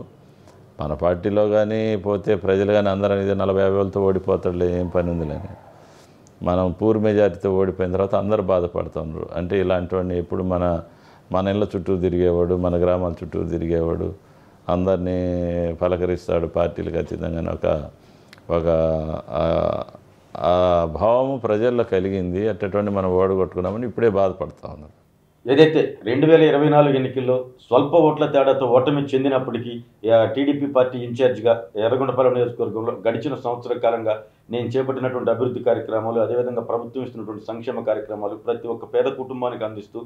[SPEAKER 2] మన పార్టీలో కానీ పోతే ప్రజలు కానీ అందరూ ఇది 40-50 వేలతో ఓడిపోతాడులే, ఏం పని ఉందిలేని. మనం పూర్తి మెజారిటీతో ఓడిపోయిన తర్వాత అందరూ బాధపడుతున్నారు. అంటే ఇలాంటివన్నీ ఎప్పుడు మన ఇళ్ళ చుట్టూ తిరిగేవాడు, మన గ్రామాల చుట్టూ తిరిగేవాడు, అందరినీ పలకరిస్తాడు పార్టీలకు అతీతంగానే ఒక భావము ప్రజల్లో కలిగింది. అట్టటువంటి మనం ఓడగొట్టుకున్నామని ఇప్పుడే బాధపడుతూ ఉన్నారు.
[SPEAKER 1] ఏదైతే 2024 ఎన్నికల్లో స్వల్ప ఓట్ల తేడాతో ఓటమి చెందినప్పటికీ టీడీపీ పార్టీ ఇన్ఛార్జిగా ఎర్రగొండపాలెం నియోజకవర్గంలో గడిచిన సంవత్సర కాలంగా నేను చేపట్టినటువంటి అభివృద్ధి కార్యక్రమాలు, అదేవిధంగా ప్రభుత్వం ఇస్తున్నటువంటి సంక్షేమ కార్యక్రమాలు ప్రతి ఒక్క పేద కుటుంబానికి అందిస్తూ,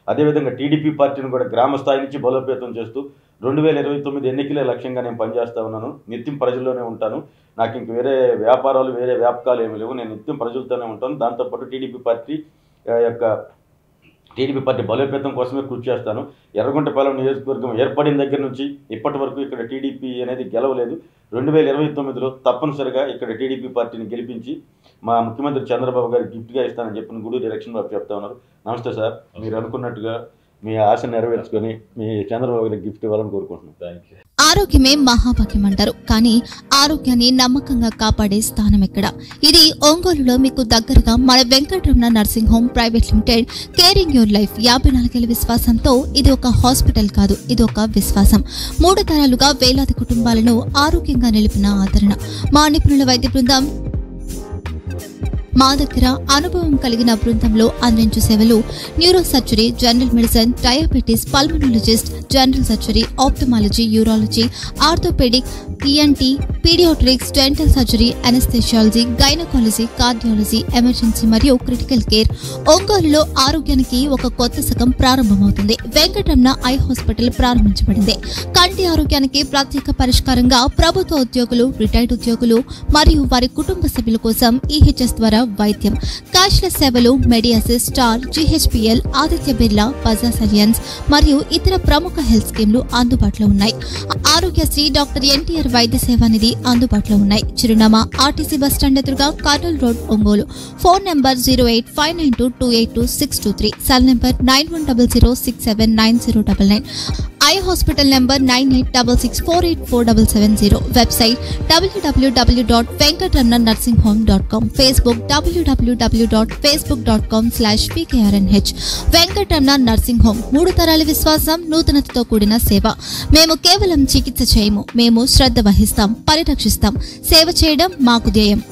[SPEAKER 1] అదేవిధంగా టీడీపీ పార్టీని కూడా గ్రామ స్థాయి నుంచి బలోపేతం చేస్తూ 2029 ఎన్నికలే లక్ష్యంగా నేను పనిచేస్తూ ఉన్నాను. నిత్యం ప్రజల్లోనే ఉంటాను. నాకు ఇంక వేరే వ్యాపారాలు, వేరే వ్యాపకాలు ఏమీ లేవు. నేను నిత్యం ప్రజలతోనే ఉంటాను. దాంతోపాటు టీడీపీ పార్టీ బలోపేతం కోసమే కృషి చేస్తాను. ఎర్రగొండపాలెం నియోజకవర్గం ఏర్పడిన దగ్గర నుంచి ఇప్పటి వరకు ఇక్కడ టీడీపీ అనేది గెలవలేదు. 2029లో తప్పనిసరిగా ఇక్కడ టీడీపీ పార్టీని గెలిపించి మా ముఖ్యమంత్రి చంద్రబాబు గారికి గిఫ్ట్గా ఇస్తానని చెప్పిన గూడూరు ఎలక్షన్ బాబు చెప్తా ఉన్నారు. నమస్తే సార్, మీరు అనుకున్నట్టుగా మీ ఆశ నెరవేర్చుకొని మీ చంద్రబాబు గారికి గిఫ్ట్ ఇవ్వాలని కోరుకుంటున్నాను. Thank you.
[SPEAKER 3] ఆరోగ్యమే మహాభాగ్యం అంటారు, కానీ ఆరోగ్యాన్ని నమ్మకంగా కాపాడే స్థానం ఎక్కడ? ఇది ఒంగోలులో మీకు దగ్గరగా మన Venkataramana nursing home private limited. Caring your life 54 ఏళ్ల విశ్వాసంతో ఇది ఒక హాస్పిటల్ కాదు, ఇది ఒక విశ్వాసం. 3 తరాలుగా వేలాది కుటుంబాలను ఆరోగ్యంగా నిలిపిన ఆదరణ. మా నిపుణుల వైద్య బృందం మా దగ్గర అనుభవం కలిగిన బృందంలో అందించే సేవలు neuro surgery, general medicine, diabetes, pulmonologist, general surgery, ophthalmology, urology, orthopedic, ENT, pediatrics, dental surgery, anesthesiology, gynecology, cardiology, emergency మరియు క్రిటికల్ కేర్. ఒంగోలులో ఆరోగ్యానికి ఒక కొత్త శకం ప్రారంభమవుతుంది. వెంకటరమణ ఐ హాస్పిటల్ ప్రారంభించబడింది. కంటి ఆరోగ్యానికి ప్రత్యేక పరిష్కారంగా ప్రభుత్వ ఉద్యోగులు, రిటైర్డ్ ఉద్యోగులు మరియు వారి కుటుంబ సభ్యుల కోసం ఈహెచ్ఎస్ ద్వారా వైద్యం. క్యాష్లెస్ సేవలు Medi Assist, Star, GHPL, Aditya Birla, Bajaj Allianz మరియు ఇతర ప్రముఖ హెల్త్ స్కీమ్లు అందుబాటులో ఉన్నాయి. ఆరోగ్యశ్రీ, డాక్టర్ ఎన్టీఆర్ వైద్య సేవా నిధి అందుబాటులో ఉన్నాయి. చిరునామా ఆర్టీసీ బస్టాండ్ ఎదురుగా, Kurnool road, Ongole. Phone number 08592282623, cell number 9100679099. Eye hospital number 9866484770. Website www.venkatramannursing.com. Facebook www.facebook.com/pkrnh. Venkataramana nursing home, 3 తరాల విశ్వాసం, నూతనతతో కూడిన సేవ. మేము కేవలం చికిత్స చేయము, మేము శ్రద్ధ వహిస్తాం, పరిరక్షిస్తాం. సేవ చేయడం మాకు ధ్యేయం.